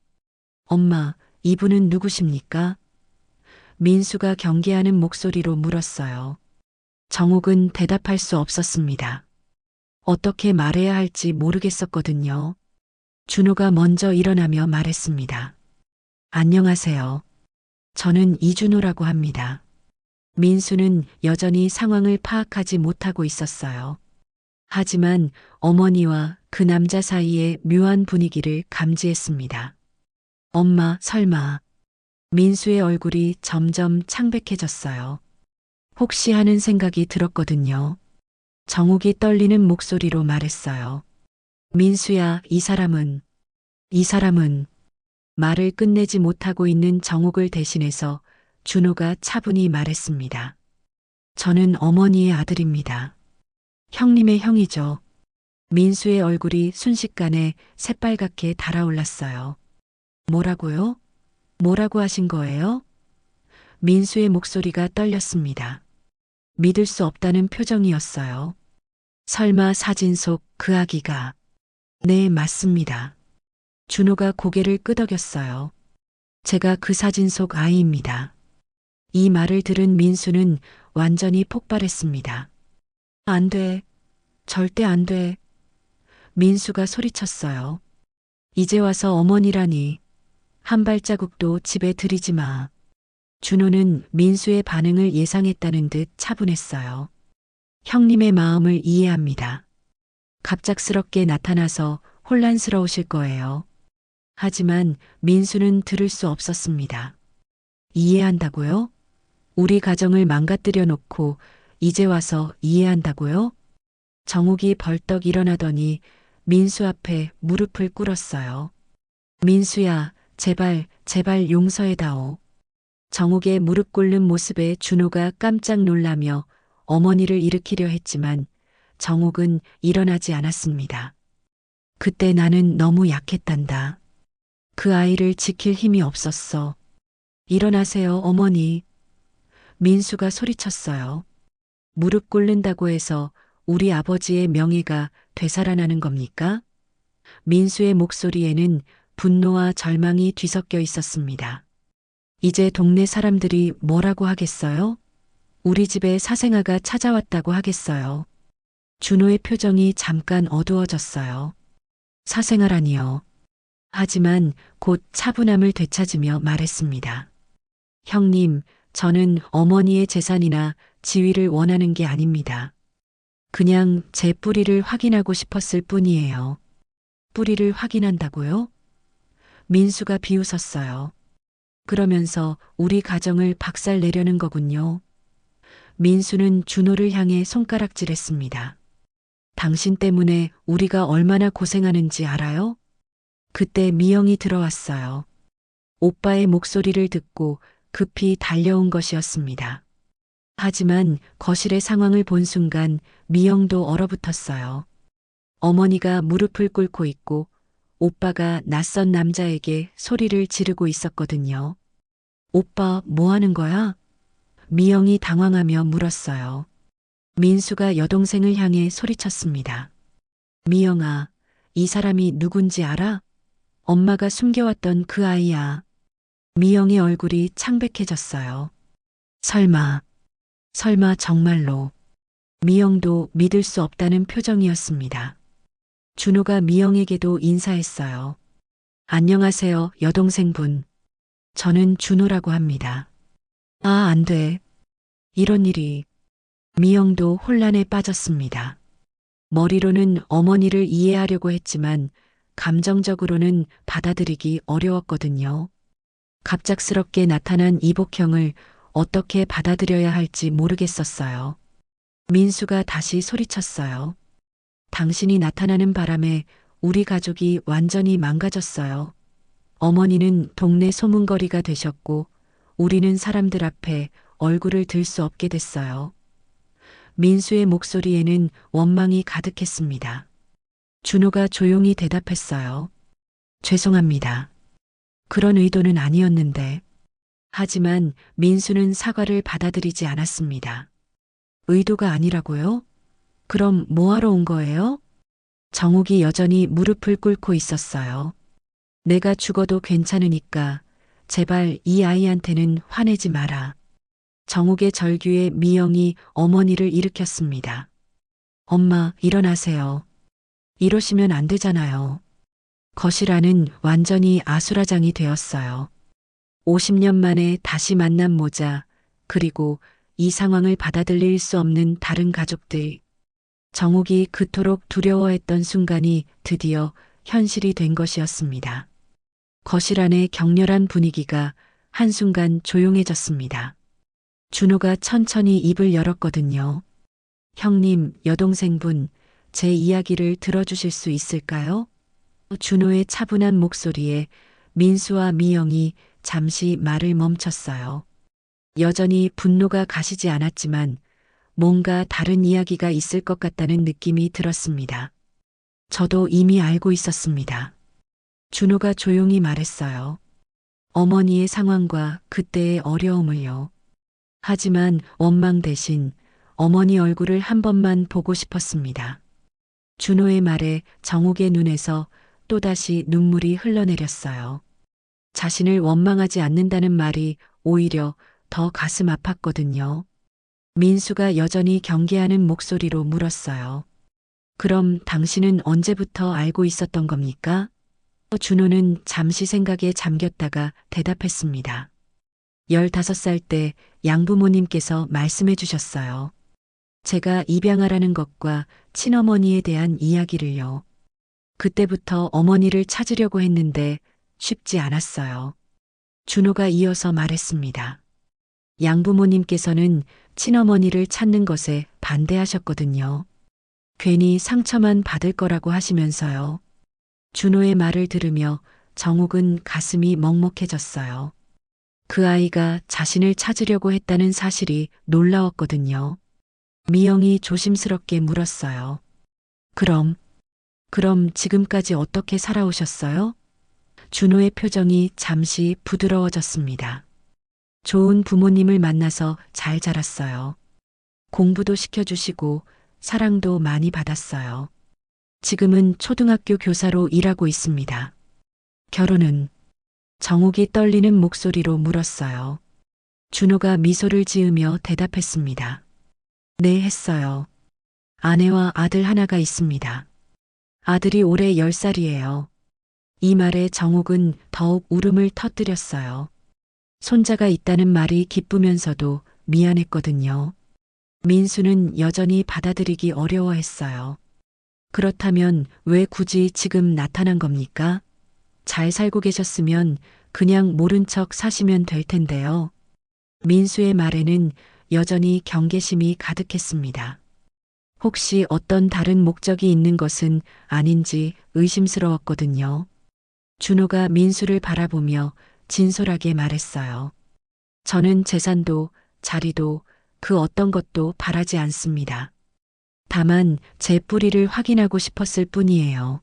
엄마, 이분은 누구십니까? 민수가 경계하는 목소리로 물었어요. 정욱은 대답할 수 없었습니다. 어떻게 말해야 할지 모르겠었거든요. 준호가 먼저 일어나며 말했습니다. 안녕하세요. 저는 이준호라고 합니다. 민수는 여전히 상황을 파악하지 못하고 있었어요. 하지만 어머니와 그 남자 사이의 묘한 분위기를 감지했습니다. 엄마, 설마. 민수의 얼굴이 점점 창백해졌어요. 혹시 하는 생각이 들었거든요. 정욱이 떨리는 목소리로 말했어요. 민수야, 이 사람은 말을 끝내지 못하고 있는 정욱을 대신해서 준호가 차분히 말했습니다. 저는 어머니의 아들입니다. 형님의 형이죠. 민수의 얼굴이 순식간에 새빨갛게 달아올랐어요. 뭐라고요? 뭐라고 하신 거예요? 민수의 목소리가 떨렸습니다. 믿을 수 없다는 표정이었어요. 설마 사진 속 그 아기가. 네, 맞습니다. 준호가 고개를 끄덕였어요. 제가 그 사진 속 아이입니다. 이 말을 들은 민수는 완전히 폭발했습니다. 안 돼. 절대 안 돼. 민수가 소리쳤어요. 이제 와서 어머니라니. 한 발자국도 집에 들이지 마. 준호는 민수의 반응을 예상했다는 듯 차분했어요. 형님의 마음을 이해합니다. 갑작스럽게 나타나서 혼란스러우실 거예요. 하지만 민수는 들을 수 없었습니다. 이해한다고요? 우리 가정을 망가뜨려 놓고 이제 와서 이해한다고요? 정욱이 벌떡 일어나더니 민수 앞에 무릎을 꿇었어요. 민수야, 제발, 제발 용서해다오. 정욱의 무릎 꿇는 모습에 준호가 깜짝 놀라며 어머니를 일으키려 했지만 정욱은 일어나지 않았습니다. 그때 나는 너무 약했단다. 그 아이를 지킬 힘이 없었어. 일어나세요, 어머니. 민수가 소리쳤어요. 무릎 꿇는다고 해서 우리 아버지의 명예가 되살아나는 겁니까? 민수의 목소리에는 분노와 절망이 뒤섞여 있었습니다. 이제 동네 사람들이 뭐라고 하겠어요? 우리 집에 사생아가 찾아왔다고 하겠어요. 준호의 표정이 잠깐 어두워졌어요. 사생아라니요. 하지만 곧 차분함을 되찾으며 말했습니다. 형님, 저는 어머니의 재산이나 지위를 원하는 게 아닙니다. 그냥 제 뿌리를 확인하고 싶었을 뿐이에요. 뿌리를 확인한다고요? 민수가 비웃었어요. 그러면서 우리 가정을 박살내려는 거군요. 민수는 준호를 향해 손가락질했습니다. 당신 때문에 우리가 얼마나 고생하는지 알아요? 그때 미영이 들어왔어요. 오빠의 목소리를 듣고 급히 달려온 것이었습니다. 하지만 거실의 상황을 본 순간 미영도 얼어붙었어요. 어머니가 무릎을 꿇고 있고 오빠가 낯선 남자에게 소리를 지르고 있었거든요. 오빠, 뭐 하는 거야? 미영이 당황하며 물었어요. 민수가 여동생을 향해 소리쳤습니다. 미영아, 이 사람이 누군지 알아? 엄마가 숨겨왔던 그 아이야. 미영의 얼굴이 창백해졌어요. 설마 정말로. 미영도 믿을 수 없다는 표정이었습니다. 준호가 미영에게도 인사했어요. 안녕하세요, 여동생분. 저는 준호라고 합니다. 아, 안 돼. 이런 일이. 미영도 혼란에 빠졌습니다. 머리로는 어머니를 이해하려고 했지만 감정적으로는 받아들이기 어려웠거든요. 갑작스럽게 나타난 이복형을 어떻게 받아들여야 할지 모르겠었어요. 민수가 다시 소리쳤어요. 당신이 나타나는 바람에 우리 가족이 완전히 망가졌어요. 어머니는 동네 소문거리가 되셨고 우리는 사람들 앞에 얼굴을 들 수 없게 됐어요. 민수의 목소리에는 원망이 가득했습니다. 준호가 조용히 대답했어요. 죄송합니다. 그런 의도는 아니었는데. 하지만 민수는 사과를 받아들이지 않았습니다. 의도가 아니라고요? 그럼 뭐하러 온 거예요? 정욱이 여전히 무릎을 꿇고 있었어요. 내가 죽어도 괜찮으니까 제발 이 아이한테는 화내지 마라. 정욱의 절규에 미영이 어머니를 일으켰습니다. 엄마, 일어나세요. 이러시면 안 되잖아요. 거실 안은 완전히 아수라장이 되었어요. 50년 만에 다시 만난 모자, 그리고 이 상황을 받아들일 수 없는 다른 가족들. 정욱이 그토록 두려워했던 순간이 드디어 현실이 된 것이었습니다. 거실 안의 격렬한 분위기가 한순간 조용해졌습니다. 준호가 천천히 입을 열었거든요. 형님, 여동생분, 제 이야기를 들어주실 수 있을까요? 준호의 차분한 목소리에 민수와 미영이 잠시 말을 멈췄어요. 여전히 분노가 가시지 않았지만 뭔가 다른 이야기가 있을 것 같다는 느낌이 들었습니다. 저도 이미 알고 있었습니다. 준호가 조용히 말했어요. 어머니의 상황과 그때의 어려움을요. 하지만 원망 대신 어머니 얼굴을 한 번만 보고 싶었습니다. 준호의 말에 정욱의 눈에서 또다시 눈물이 흘러내렸어요. 자신을 원망하지 않는다는 말이 오히려 더 가슴 아팠거든요. 민수가 여전히 경계하는 목소리로 물었어요. 그럼 당신은 언제부터 알고 있었던 겁니까? 준호는 잠시 생각에 잠겼다가 대답했습니다. 15살 때 양부모님께서 말씀해 주셨어요. 제가 입양하라는 것과 친어머니에 대한 이야기를요. 그때부터 어머니를 찾으려고 했는데 쉽지 않았어요. 준호가 이어서 말했습니다. 양부모님께서는 친어머니를 찾는 것에 반대하셨거든요. 괜히 상처만 받을 거라고 하시면서요. 준호의 말을 들으며 정욱은 가슴이 먹먹해졌어요. 그 아이가 자신을 찾으려고 했다는 사실이 놀라웠거든요. 미영이 조심스럽게 물었어요. 그럼 지금까지 어떻게 살아오셨어요? 준호의 표정이 잠시 부드러워졌습니다. 좋은 부모님을 만나서 잘 자랐어요. 공부도 시켜주시고 사랑도 많이 받았어요. 지금은 초등학교 교사로 일하고 있습니다. 결혼은? 정욱이 떨리는 목소리로 물었어요. 준호가 미소를 지으며 대답했습니다. 네, 했어요. 아내와 아들 하나가 있습니다. 아들이 올해 10살이에요. 이 말에 정욱은 더욱 울음을 터뜨렸어요. 손자가 있다는 말이 기쁘면서도 미안했거든요. 민수는 여전히 받아들이기 어려워했어요. 그렇다면 왜 굳이 지금 나타난 겁니까? 잘 살고 계셨으면 그냥 모른 척 사시면 될 텐데요. 민수의 말에는 여전히 경계심이 가득했습니다. 혹시 어떤 다른 목적이 있는 것은 아닌지 의심스러웠거든요. 준호가 민수를 바라보며 진솔하게 말했어요. 저는 재산도 자리도 그 어떤 것도 바라지 않습니다. 다만 제 뿌리를 확인하고 싶었을 뿐이에요.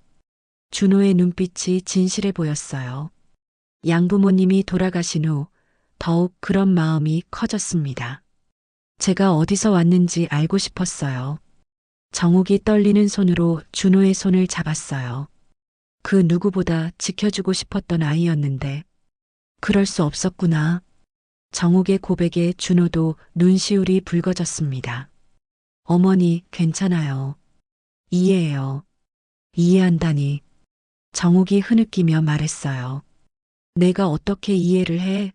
준호의 눈빛이 진실해 보였어요. 양부모님이 돌아가신 후 더욱 그런 마음이 커졌습니다. 제가 어디서 왔는지 알고 싶었어요. 정욱이 떨리는 손으로 준호의 손을 잡았어요. 그 누구보다 지켜주고 싶었던 아이였는데 그럴 수 없었구나. 정욱의 고백에 준호도 눈시울이 붉어졌습니다. 어머니, 괜찮아요. 이해해요. 이해한다니. 정욱이 흐느끼며 말했어요. 내가 어떻게 이해를 해?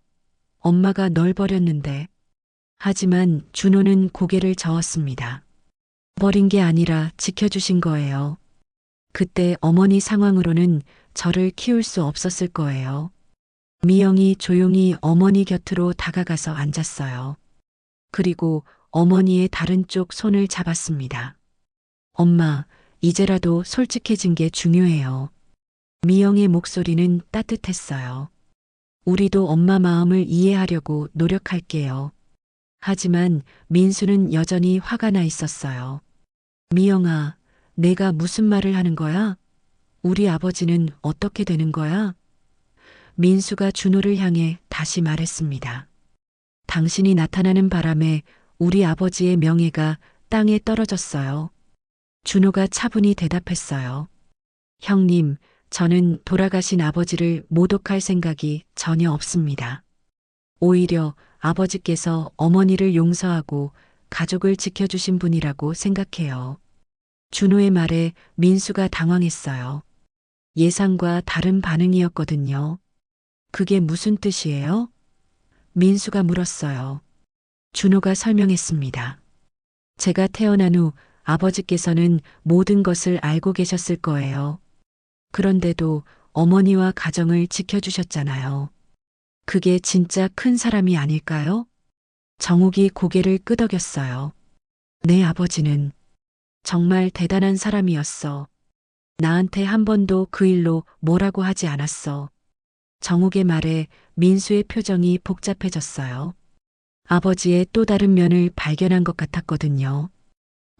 엄마가 널 버렸는데. 하지만 준호는 고개를 저었습니다. 버린 게 아니라 지켜주신 거예요. 그때 어머니 상황으로는 저를 키울 수 없었을 거예요. 미영이 조용히 어머니 곁으로 다가가서 앉았어요. 그리고 어머니의 다른 쪽 손을 잡았습니다. 엄마, 이제라도 솔직해진 게 중요해요. 미영의 목소리는 따뜻했어요. 우리도 엄마 마음을 이해하려고 노력할게요. 하지만 민수는 여전히 화가 나 있었어요. 미영아, 내가 무슨 말을 하는 거야? 우리 아버지는 어떻게 되는 거야? 민수가 준호를 향해 다시 말했습니다. 당신이 나타나는 바람에 우리 아버지의 명예가 땅에 떨어졌어요. 준호가 차분히 대답했어요. 형님, 저는 돌아가신 아버지를 모독할 생각이 전혀 없습니다. 오히려 아버지께서 어머니를 용서하고 가족을 지켜주신 분이라고 생각해요. 준호의 말에 민수가 당황했어요. 예상과 다른 반응이었거든요. 그게 무슨 뜻이에요? 민수가 물었어요. 준호가 설명했습니다. 제가 태어난 후 아버지께서는 모든 것을 알고 계셨을 거예요. 그런데도 어머니와 가정을 지켜주셨잖아요. 그게 진짜 큰 사람이 아닐까요? 정욱이 고개를 끄덕였어요. 내 아버지는 정말 대단한 사람이었어. 나한테 한 번도 그 일로 뭐라고 하지 않았어. 정욱의 말에 민수의 표정이 복잡해졌어요. 아버지의 또 다른 면을 발견한 것 같았거든요.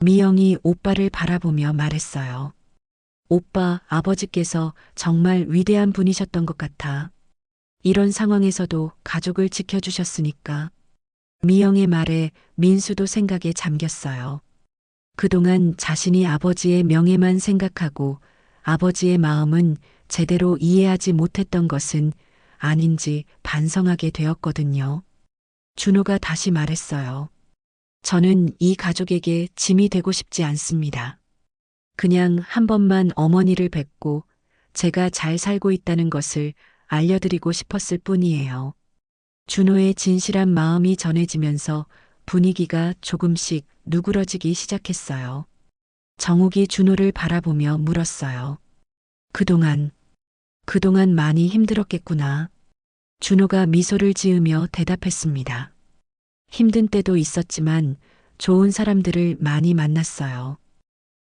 미영이 오빠를 바라보며 말했어요. 오빠, 아버지께서 정말 위대한 분이셨던 것 같아. 이런 상황에서도 가족을 지켜주셨으니까. 미영의 말에 민수도 생각에 잠겼어요. 그동안 자신이 아버지의 명예만 생각하고 아버지의 마음은 제대로 이해하지 못했던 것은 아닌지 반성하게 되었거든요. 준호가 다시 말했어요. 저는 이 가족에게 짐이 되고 싶지 않습니다. 그냥 한 번만 어머니를 뵙고 제가 잘 살고 있다는 것을 알려드리고 싶었을 뿐이에요. 준호의 진실한 마음이 전해지면서 분위기가 조금씩 누그러지기 시작했어요. 정욱이 준호를 바라보며 물었어요. 그동안 많이 힘들었겠구나. 준호가 미소를 지으며 대답했습니다. 힘든 때도 있었지만 좋은 사람들을 많이 만났어요.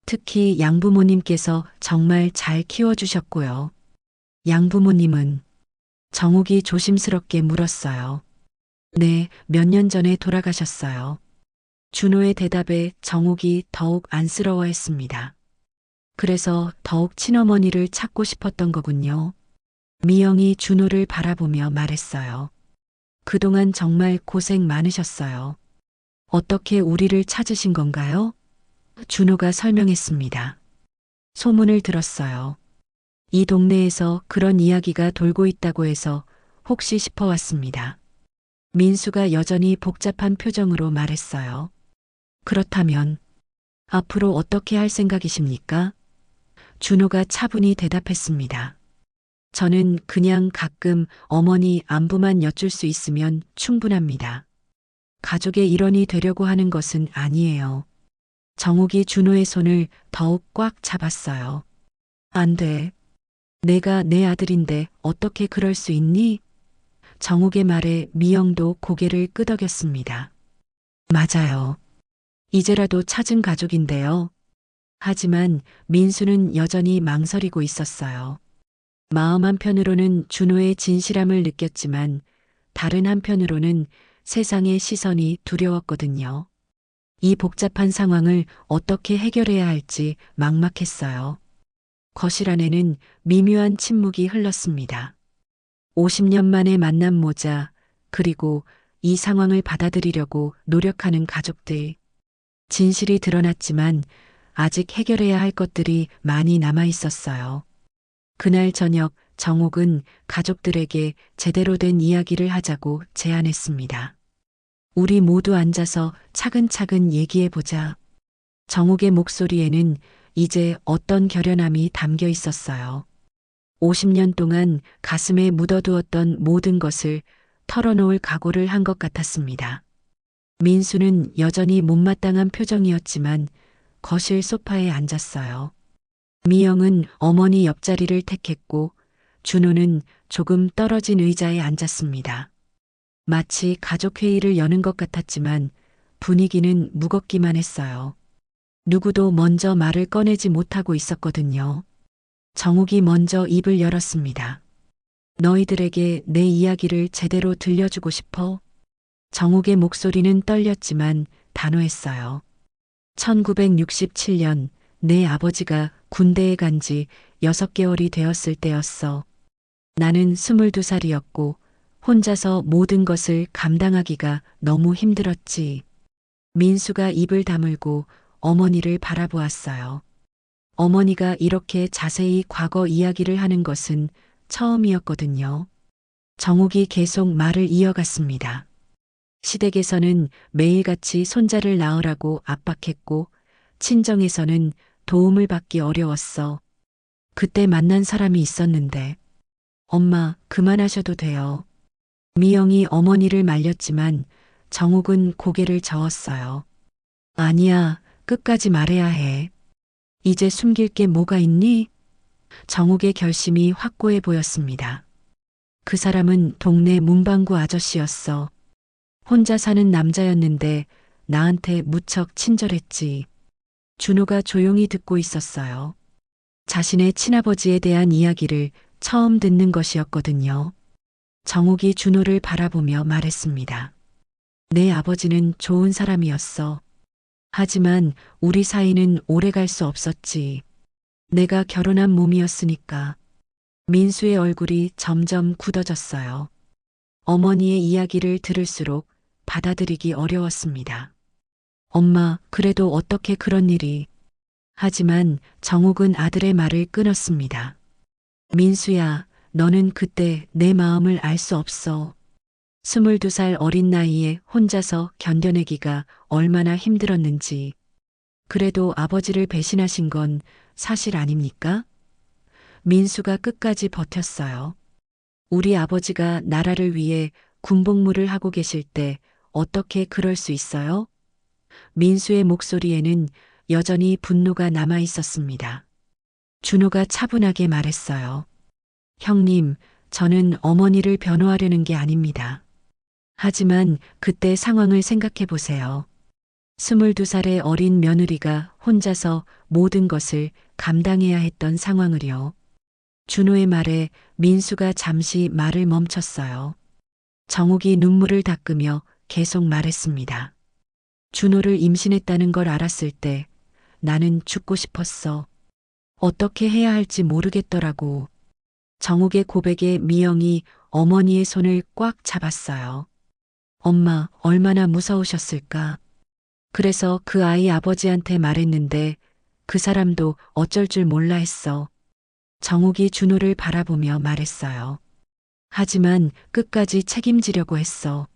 특히 양부모님께서 정말 잘 키워주셨고요. 양부모님은? 정욱이 조심스럽게 물었어요. 네, 몇 년 전에 돌아가셨어요. 준호의 대답에 정욱이 더욱 안쓰러워했습니다. 그래서 더욱 친어머니를 찾고 싶었던 거군요. 미영이 준호를 바라보며 말했어요. 그동안 정말 고생 많으셨어요. 어떻게 우리를 찾으신 건가요? 준호가 설명했습니다. 소문을 들었어요. 이 동네에서 그런 이야기가 돌고 있다고 해서 혹시 싶어 왔습니다. 민수가 여전히 복잡한 표정으로 말했어요. 그렇다면 앞으로 어떻게 할 생각이십니까? 준호가 차분히 대답했습니다. 저는 그냥 가끔 어머니 안부만 여쭐 수 있으면 충분합니다. 가족의 일원이 되려고 하는 것은 아니에요. 정욱이 준호의 손을 더욱 꽉 잡았어요. 안 돼. 내가 내 아들인데 어떻게 그럴 수 있니? 정욱의 말에 미영도 고개를 끄덕였습니다. 맞아요. 이제라도 찾은 가족인데요. 하지만 민수는 여전히 망설이고 있었어요. 마음 한편으로는 준호의 진실함을 느꼈지만 다른 한편으로는 세상의 시선이 두려웠거든요. 이 복잡한 상황을 어떻게 해결해야 할지 막막했어요. 거실 안에는 미묘한 침묵이 흘렀습니다. 50년 만에 만난 모자, 그리고 이 상황을 받아들이려고 노력하는 가족들. 진실이 드러났지만 아직 해결해야 할 것들이 많이 남아 있었어요. 그날 저녁 정옥은 가족들에게 제대로 된 이야기를 하자고 제안했습니다. 우리 모두 앉아서 차근차근 얘기해보자. 정옥의 목소리에는 이제 어떤 결연함이 담겨 있었어요. 50년 동안 가슴에 묻어두었던 모든 것을 털어놓을 각오를 한 것 같았습니다. 민수는 여전히 못마땅한 표정이었지만 거실 소파에 앉았어요. 미영은 어머니 옆자리를 택했고 준호는 조금 떨어진 의자에 앉았습니다. 마치 가족회의를 여는 것 같았지만 분위기는 무겁기만 했어요. 누구도 먼저 말을 꺼내지 못하고 있었거든요. 정욱이 먼저 입을 열었습니다. 너희들에게 내 이야기를 제대로 들려주고 싶어? 정욱의 목소리는 떨렸지만 단호했어요. 1967년 내 아버지가 군대에 간 지 6개월이 되었을 때였어. 나는 22살이었고 혼자서 모든 것을 감당하기가 너무 힘들었지. 민수가 입을 다물고 어머니를 바라보았어요. 어머니가 이렇게 자세히 과거 이야기를 하는 것은 처음이었거든요. 정욱이 계속 말을 이어갔습니다. 시댁에서는 매일같이 손자를 낳으라고 압박했고 친정에서는 도움을 받기 어려웠어. 그때 만난 사람이 있었는데 엄마 그만하셔도 돼요. 미영이 어머니를 말렸지만 정욱은 고개를 저었어요. 아니야, 끝까지 말해야 해. 이제 숨길 게 뭐가 있니? 정욱의 결심이 확고해 보였습니다. 그 사람은 동네 문방구 아저씨였어. 혼자 사는 남자였는데 나한테 무척 친절했지. 준호가 조용히 듣고 있었어요. 자신의 친아버지에 대한 이야기를 처음 듣는 것이었거든요. 정욱이 준호를 바라보며 말했습니다. 내 아버지는 좋은 사람이었어. 하지만 우리 사이는 오래 갈 수 없었지. 내가 결혼한 몸이었으니까. 민수의 얼굴이 점점 굳어졌어요. 어머니의 이야기를 들을수록 받아들이기 어려웠습니다. 엄마, 그래도 어떻게 그런 일이. 하지만 정욱은 아들의 말을 끊었습니다. 민수야, 너는 그때 내 마음을 알 수 없어. 22살 어린 나이에 혼자서 견뎌내기가 얼마나 힘들었는지. 그래도 아버지를 배신하신 건 사실 아닙니까? 민수가 끝까지 버텼어요. 우리 아버지가 나라를 위해 군복무를 하고 계실 때 어떻게 그럴 수 있어요? 민수의 목소리에는 여전히 분노가 남아 있었습니다. 준호가 차분하게 말했어요. 형님, 저는 어머니를 변호하려는 게 아닙니다. 하지만 그때 상황을 생각해 보세요. 22살의 어린 며느리가 혼자서 모든 것을 감당해야 했던 상황을요. 준호의 말에 민수가 잠시 말을 멈췄어요. 정욱이 눈물을 닦으며 계속 말했습니다. 준호를 임신했다는 걸 알았을 때 나는 죽고 싶었어. 어떻게 해야 할지 모르겠더라고. 정욱의 고백에 미영이 어머니의 손을 꽉 잡았어요. 엄마, 얼마나 무서우셨을까. 그래서 그 아이 아버지한테 말했는데 그 사람도 어쩔 줄 몰라 했어. 정욱이 준호를 바라보며 말했어요. 하지만 끝까지 책임지려고 했어.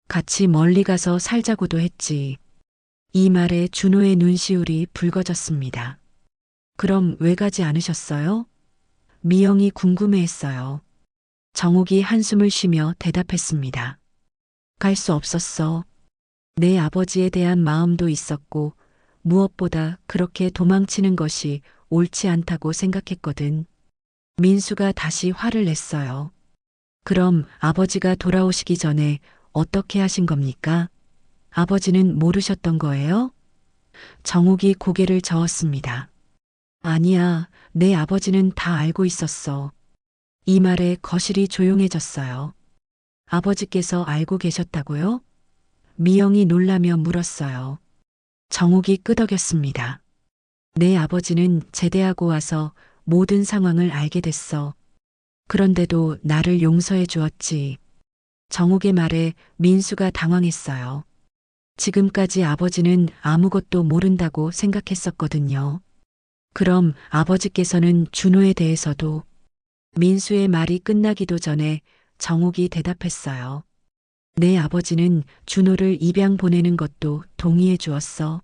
같이 멀리 가서 살자고도 했지. 이 말에 준호의 눈시울이 붉어졌습니다. 그럼 왜 가지 않으셨어요? 미영이 궁금해했어요. 정욱이 한숨을 쉬며 대답했습니다. 갈 수 없었어. 내 아버지에 대한 마음도 있었고 무엇보다 그렇게 도망치는 것이 옳지 않다고 생각했거든. 민수가 다시 화를 냈어요. 그럼 아버지가 돌아오시기 전에 어떻게 하신 겁니까? 아버지는 모르셨던 거예요? 정욱이 고개를 저었습니다. 아니야, 내 아버지는 다 알고 있었어. 이 말에 거실이 조용해졌어요. 아버지께서 알고 계셨다고요? 미영이 놀라며 물었어요. 정욱이 끄덕였습니다. 내 아버지는 제대하고 와서 모든 상황을 알게 됐어. 그런데도 나를 용서해 주었지. 정욱의 말에 민수가 당황했어요. 지금까지 아버지는 아무것도 모른다고 생각했었거든요. 그럼 아버지께서는 준호에 대해서도. 민수의 말이 끝나기도 전에 정욱이 대답했어요. 내 아버지는 준호를 입양 보내는 것도 동의해 주었어.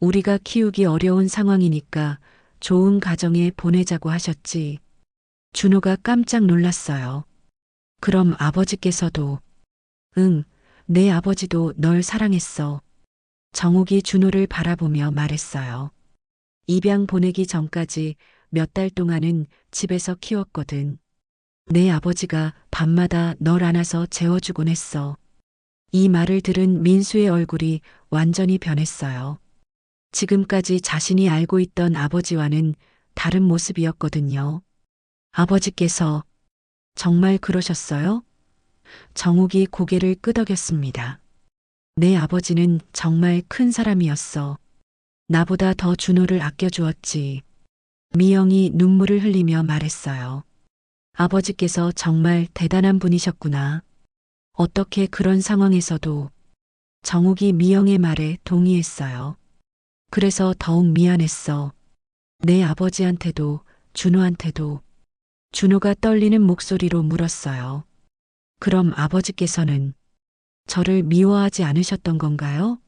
우리가 키우기 어려운 상황이니까 좋은 가정에 보내자고 하셨지. 준호가 깜짝 놀랐어요. 그럼 아버지께서도. 응, 내 아버지도 널 사랑했어. 정욱이 준호를 바라보며 말했어요. 입양 보내기 전까지 몇 달 동안은 집에서 키웠거든. 내 아버지가 밤마다 널 안아서 재워주곤 했어. 이 말을 들은 민수의 얼굴이 완전히 변했어요. 지금까지 자신이 알고 있던 아버지와는 다른 모습이었거든요. 아버지께서 정말 그러셨어요? 정욱이 고개를 끄덕였습니다. 내 아버지는 정말 큰 사람이었어. 나보다 더 준호를 아껴주었지. 미영이 눈물을 흘리며 말했어요. 아버지께서 정말 대단한 분이셨구나. 어떻게 그런 상황에서도. 정욱이 미영의 말에 동의했어요. 그래서 더욱 미안했어. 내 아버지한테도 준호한테도. 준호가 떨리는 목소리로 물었어요. 그럼 아버지께서는 저를 미워하지 않으셨던 건가요?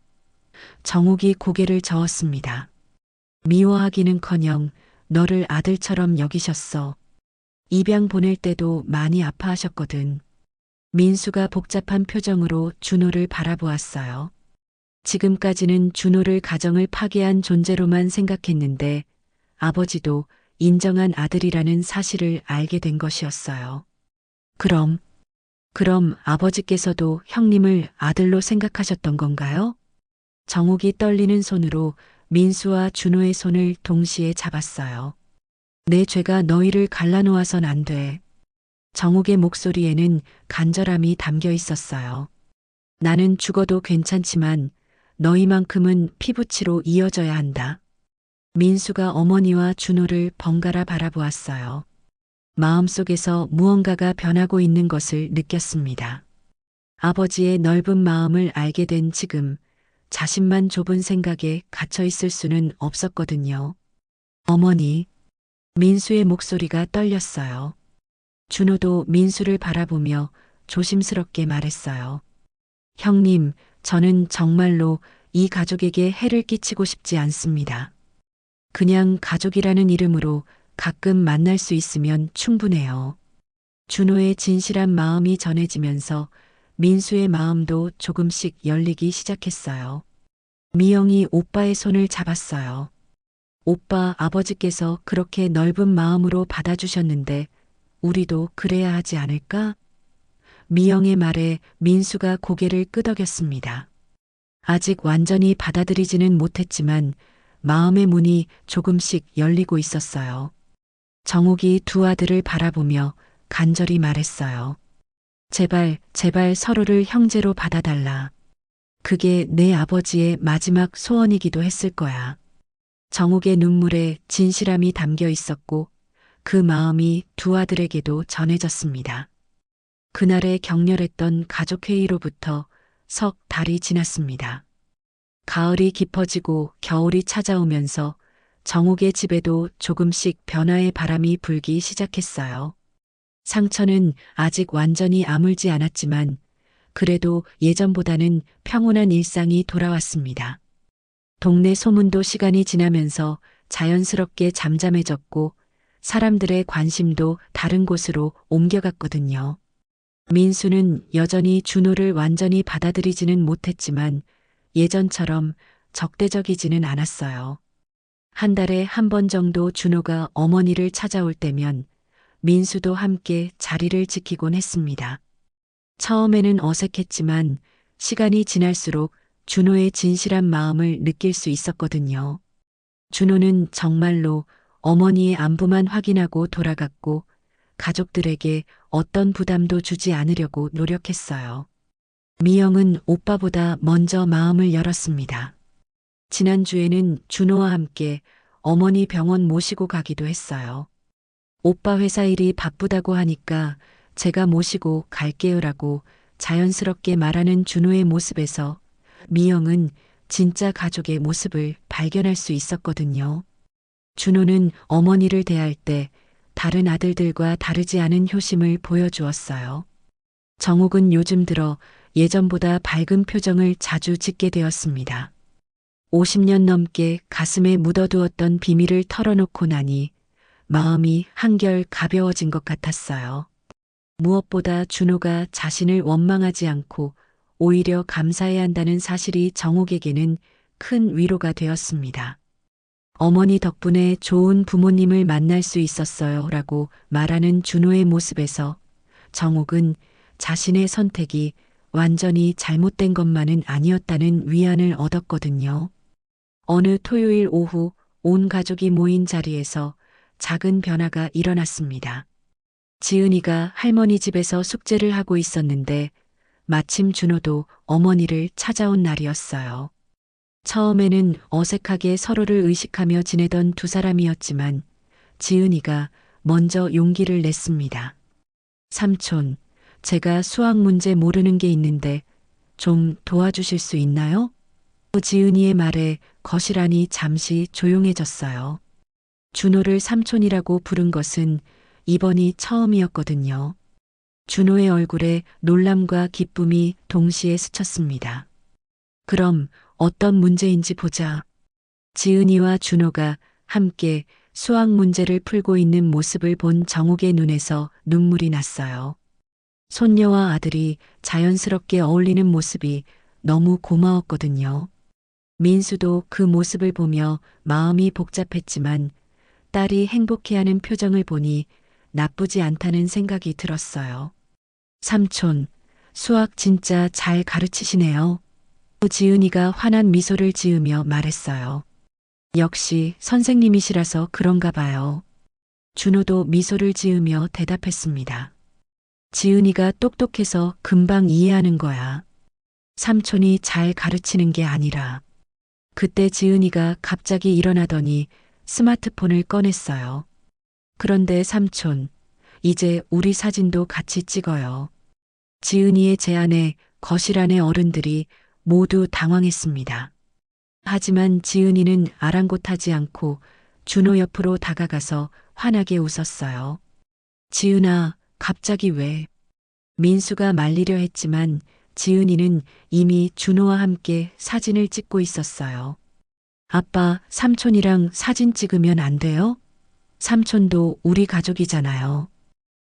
정욱이 고개를 저었습니다. 미워하기는커녕 너를 아들처럼 여기셨어. 입양 보낼 때도 많이 아파하셨거든. 민수가 복잡한 표정으로 준호를 바라보았어요. 지금까지는 준호를 가정을 파괴한 존재로만 생각했는데 아버지도 인정한 아들이라는 사실을 알게 된 것이었어요. 그럼 아버지께서도 형님을 아들로 생각하셨던 건가요? 정욱이 떨리는 손으로 민수와 준호의 손을 동시에 잡았어요. 내 죄가 너희를 갈라놓아선 안 돼. 정욱의 목소리에는 간절함이 담겨 있었어요. 나는 죽어도 괜찮지만 너희만큼은 피부치로 이어져야 한다. 민수가 어머니와 준호를 번갈아 바라보았어요. 마음속에서 무언가가 변하고 있는 것을 느꼈습니다. 아버지의 넓은 마음을 알게 된 지금 자신만 좁은 생각에 갇혀 있을 수는 없었거든요. 어머니, 민수의 목소리가 떨렸어요. 준호도 민수를 바라보며 조심스럽게 말했어요. 형님, 저는 정말로 이 가족에게 해를 끼치고 싶지 않습니다. 그냥 가족이라는 이름으로 가끔 만날 수 있으면 충분해요. 준호의 진실한 마음이 전해지면서 민수의 마음도 조금씩 열리기 시작했어요. 미영이 오빠의 손을 잡았어요. 오빠, 아버지께서 그렇게 넓은 마음으로 받아주셨는데 우리도 그래야 하지 않을까? 미영의 말에 민수가 고개를 끄덕였습니다. 아직 완전히 받아들이지는 못했지만 마음의 문이 조금씩 열리고 있었어요. 정욱이 두 아들을 바라보며 간절히 말했어요. 제발, 제발 서로를 형제로 받아달라. 그게 내 아버지의 마지막 소원이기도 했을 거야. 정욱의 눈물에 진실함이 담겨 있었고 그 마음이 두 아들에게도 전해졌습니다. 그날의 격렬했던 가족회의로부터 석 달이 지났습니다. 가을이 깊어지고 겨울이 찾아오면서 정욱의 집에도 조금씩 변화의 바람이 불기 시작했어요. 상처는 아직 완전히 아물지 않았지만 그래도 예전보다는 평온한 일상이 돌아왔습니다. 동네 소문도 시간이 지나면서 자연스럽게 잠잠해졌고 사람들의 관심도 다른 곳으로 옮겨갔거든요. 민수는 여전히 준호를 완전히 받아들이지는 못했지만 예전처럼 적대적이지는 않았어요. 한 달에 한 번 정도 준호가 어머니를 찾아올 때면 민수도 함께 자리를 지키곤 했습니다. 처음에는 어색했지만 시간이 지날수록 준호의 진실한 마음을 느낄 수 있었거든요. 준호는 정말로 어머니의 안부만 확인하고 돌아갔고 가족들에게 어떤 부담도 주지 않으려고 노력했어요. 미영은 오빠보다 먼저 마음을 열었습니다. 지난주에는 준호와 함께 어머니 병원 모시고 가기도 했어요. 오빠 회사 일이 바쁘다고 하니까 제가 모시고 갈게요라고 자연스럽게 말하는 준호의 모습에서 미영은 진짜 가족의 모습을 발견할 수 있었거든요. 준호는 어머니를 대할 때 다른 아들들과 다르지 않은 효심을 보여주었어요. 정욱은 요즘 들어 예전보다 밝은 표정을 자주 짓게 되었습니다. 50년 넘게 가슴에 묻어두었던 비밀을 털어놓고 나니 마음이 한결 가벼워진 것 같았어요. 무엇보다 준호가 자신을 원망하지 않고 오히려 감사해야 한다는 사실이 정욱에게는 큰 위로가 되었습니다. 어머니 덕분에 좋은 부모님을 만날 수 있었어요 라고 말하는 준호의 모습에서 정욱은 자신의 선택이 완전히 잘못된 것만은 아니었다는 위안을 얻었거든요. 어느 토요일 오후 온 가족이 모인 자리에서 작은 변화가 일어났습니다. 지은이가 할머니 집에서 숙제를 하고 있었는데 마침 준호도 어머니를 찾아온 날이었어요. 처음에는 어색하게 서로를 의식하며 지내던 두 사람이었지만 지은이가 먼저 용기를 냈습니다. 삼촌, 제가 수학 문제 모르는 게 있는데 좀 도와주실 수 있나요? 지은이의 말에 거실안이 잠시 조용해졌어요. 준호를 삼촌이라고 부른 것은 이번이 처음이었거든요. 준호의 얼굴에 놀람과 기쁨이 동시에 스쳤습니다. 그럼 어떤 문제인지 보자. 지은이와 준호가 함께 수학 문제를 풀고 있는 모습을 본 정욱의 눈에서 눈물이 났어요. 손녀와 아들이 자연스럽게 어울리는 모습이 너무 고마웠거든요. 민수도 그 모습을 보며 마음이 복잡했지만 딸이 행복해하는 표정을 보니 나쁘지 않다는 생각이 들었어요. 삼촌, 수학 진짜 잘 가르치시네요. 지은이가 환한 미소를 지으며 말했어요. 역시 선생님이시라서 그런가 봐요. 준호도 미소를 지으며 대답했습니다. 지은이가 똑똑해서 금방 이해하는 거야. 삼촌이 잘 가르치는 게 아니라. 그때 지은이가 갑자기 일어나더니 스마트폰을 꺼냈어요. 그런데 삼촌, 이제 우리 사진도 같이 찍어요. 지은이의 제안에 거실 안의 어른들이 모두 당황했습니다. 하지만 지은이는 아랑곳하지 않고 준호 옆으로 다가가서 환하게 웃었어요. 지은아, 갑자기 왜? 민수가 말리려 했지만 지은이는 이미 준호와 함께 사진을 찍고 있었어요. 아빠, 삼촌이랑 사진 찍으면 안 돼요? 삼촌도 우리 가족이잖아요.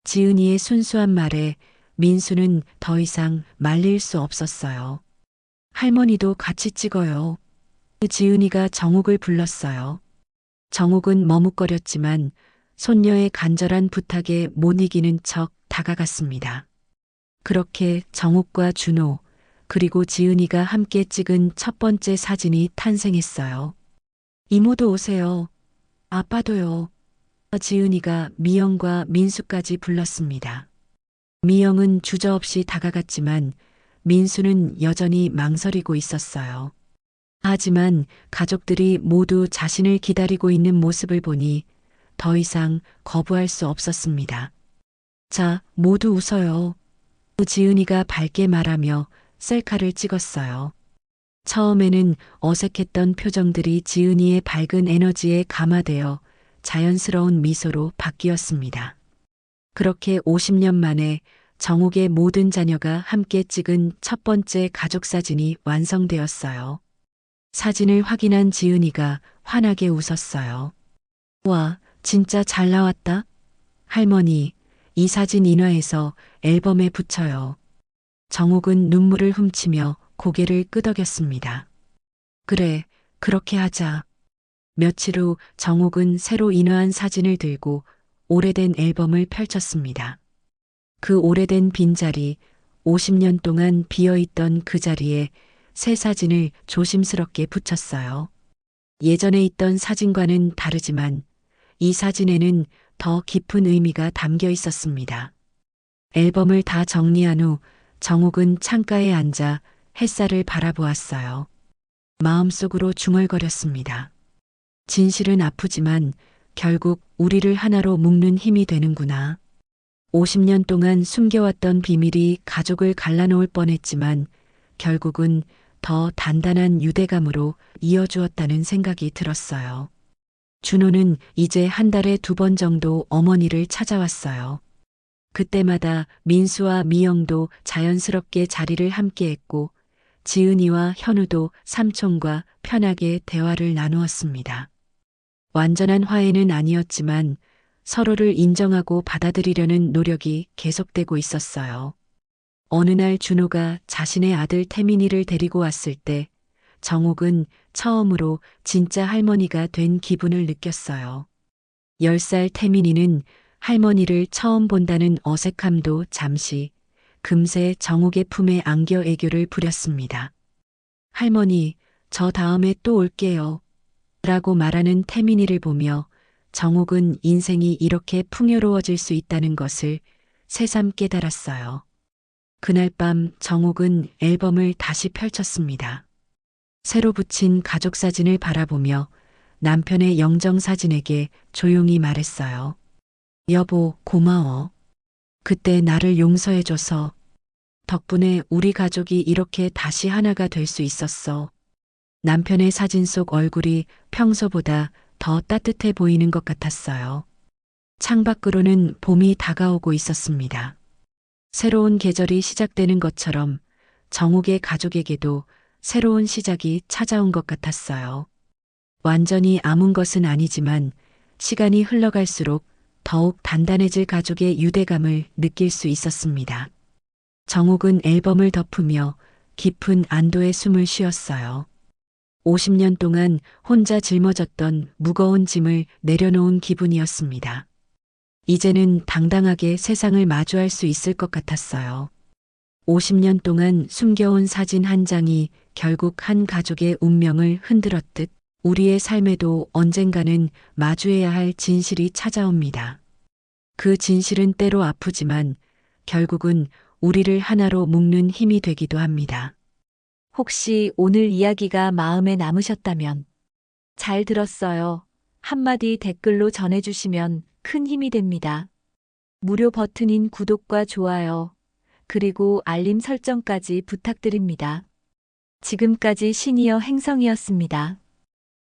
지은이의 순수한 말에 민수는 더 이상 말릴 수 없었어요. 할머니도 같이 찍어요. 지은이가 정욱을 불렀어요. 정욱은 머뭇거렸지만 손녀의 간절한 부탁에 못 이기는 척 다가갔습니다. 그렇게 정욱과 준호, 그리고 지은이가 함께 찍은 첫 번째 사진이 탄생했어요. 이모도 오세요. 아빠도요. 지은이가 미영과 민수까지 불렀습니다. 미영은 주저없이 다가갔지만 민수는 여전히 망설이고 있었어요. 하지만 가족들이 모두 자신을 기다리고 있는 모습을 보니 더 이상 거부할 수 없었습니다. 자, 모두 웃어요. 지은이가 밝게 말하며 셀카를 찍었어요. 처음에는 어색했던 표정들이 지은이의 밝은 에너지에 감화되어 자연스러운 미소로 바뀌었습니다. 그렇게 50년 만에 정욱의 모든 자녀가 함께 찍은 첫 번째 가족 사진이 완성되었어요. 사진을 확인한 지은이가 환하게 웃었어요. 와, 진짜 잘 나왔다. 할머니, 이 사진 인화해서 앨범에 붙여요. 정욱은 눈물을 훔치며 고개를 끄덕였습니다. 그래, 그렇게 하자. 며칠 후 정욱은 새로 인화한 사진을 들고 오래된 앨범을 펼쳤습니다. 그 오래된 빈자리, 50년 동안 비어있던 그 자리에 새 사진을 조심스럽게 붙였어요. 예전에 있던 사진과는 다르지만 이 사진에는 더 깊은 의미가 담겨 있었습니다. 앨범을 다 정리한 후 정욱은 창가에 앉아 햇살을 바라보았어요. 마음속으로 중얼거렸습니다. 진실은 아프지만 결국 우리를 하나로 묶는 힘이 되는구나. 50년 동안 숨겨왔던 비밀이 가족을 갈라놓을 뻔했지만 결국은 더 단단한 유대감으로 이어주었다는 생각이 들었어요. 준호는 이제 한 달에 2번 정도 어머니를 찾아왔어요. 그때마다 민수와 미영도 자연스럽게 자리를 함께했고 지은이와 현우도 삼촌과 편하게 대화를 나누었습니다. 완전한 화해는 아니었지만 서로를 인정하고 받아들이려는 노력이 계속되고 있었어요. 어느 날 준호가 자신의 아들 태민이를 데리고 왔을 때 정욱은 처음으로 진짜 할머니가 된 기분을 느꼈어요. 10살 태민이는 할머니를 처음 본다는 어색함도 잠시 금세 정욱의 품에 안겨 애교를 부렸습니다. 할머니, 저 다음에 또 올게요. 라고 말하는 태민이를 보며 정욱은 인생이 이렇게 풍요로워질 수 있다는 것을 새삼 깨달았어요. 그날 밤 정욱은 앨범을 다시 펼쳤습니다. 새로 붙인 가족 사진을 바라보며 남편의 영정사진에게 조용히 말했어요. 여보, 고마워. 그때 나를 용서해줘서 덕분에 우리 가족이 이렇게 다시 하나가 될 수 있었어. 남편의 사진 속 얼굴이 평소보다 더 따뜻해 보이는 것 같았어요. 창밖으로는 봄이 다가오고 있었습니다. 새로운 계절이 시작되는 것처럼 정욱의 가족에게도 새로운 시작이 찾아온 것 같았어요. 완전히 아문 것은 아니지만 시간이 흘러갈수록 더욱 단단해질 가족의 유대감을 느낄 수 있었습니다. 정욱은 앨범을 덮으며 깊은 안도의 숨을 쉬었어요. 50년 동안 혼자 짊어졌던 무거운 짐을 내려놓은 기분이었습니다. 이제는 당당하게 세상을 마주할 수 있을 것 같았어요. 50년 동안 숨겨온 사진 한 장이 결국 한 가족의 운명을 흔들었듯 우리의 삶에도 언젠가는 마주해야 할 진실이 찾아옵니다. 그 진실은 때로 아프지만 결국은 우리를 하나로 묶는 힘이 되기도 합니다. 혹시 오늘 이야기가 마음에 남으셨다면 잘 들었어요. 한마디 댓글로 전해주시면 큰 힘이 됩니다. 무료 버튼인 구독과 좋아요, 그리고 알림 설정까지 부탁드립니다. 지금까지 시니어 행성이었습니다.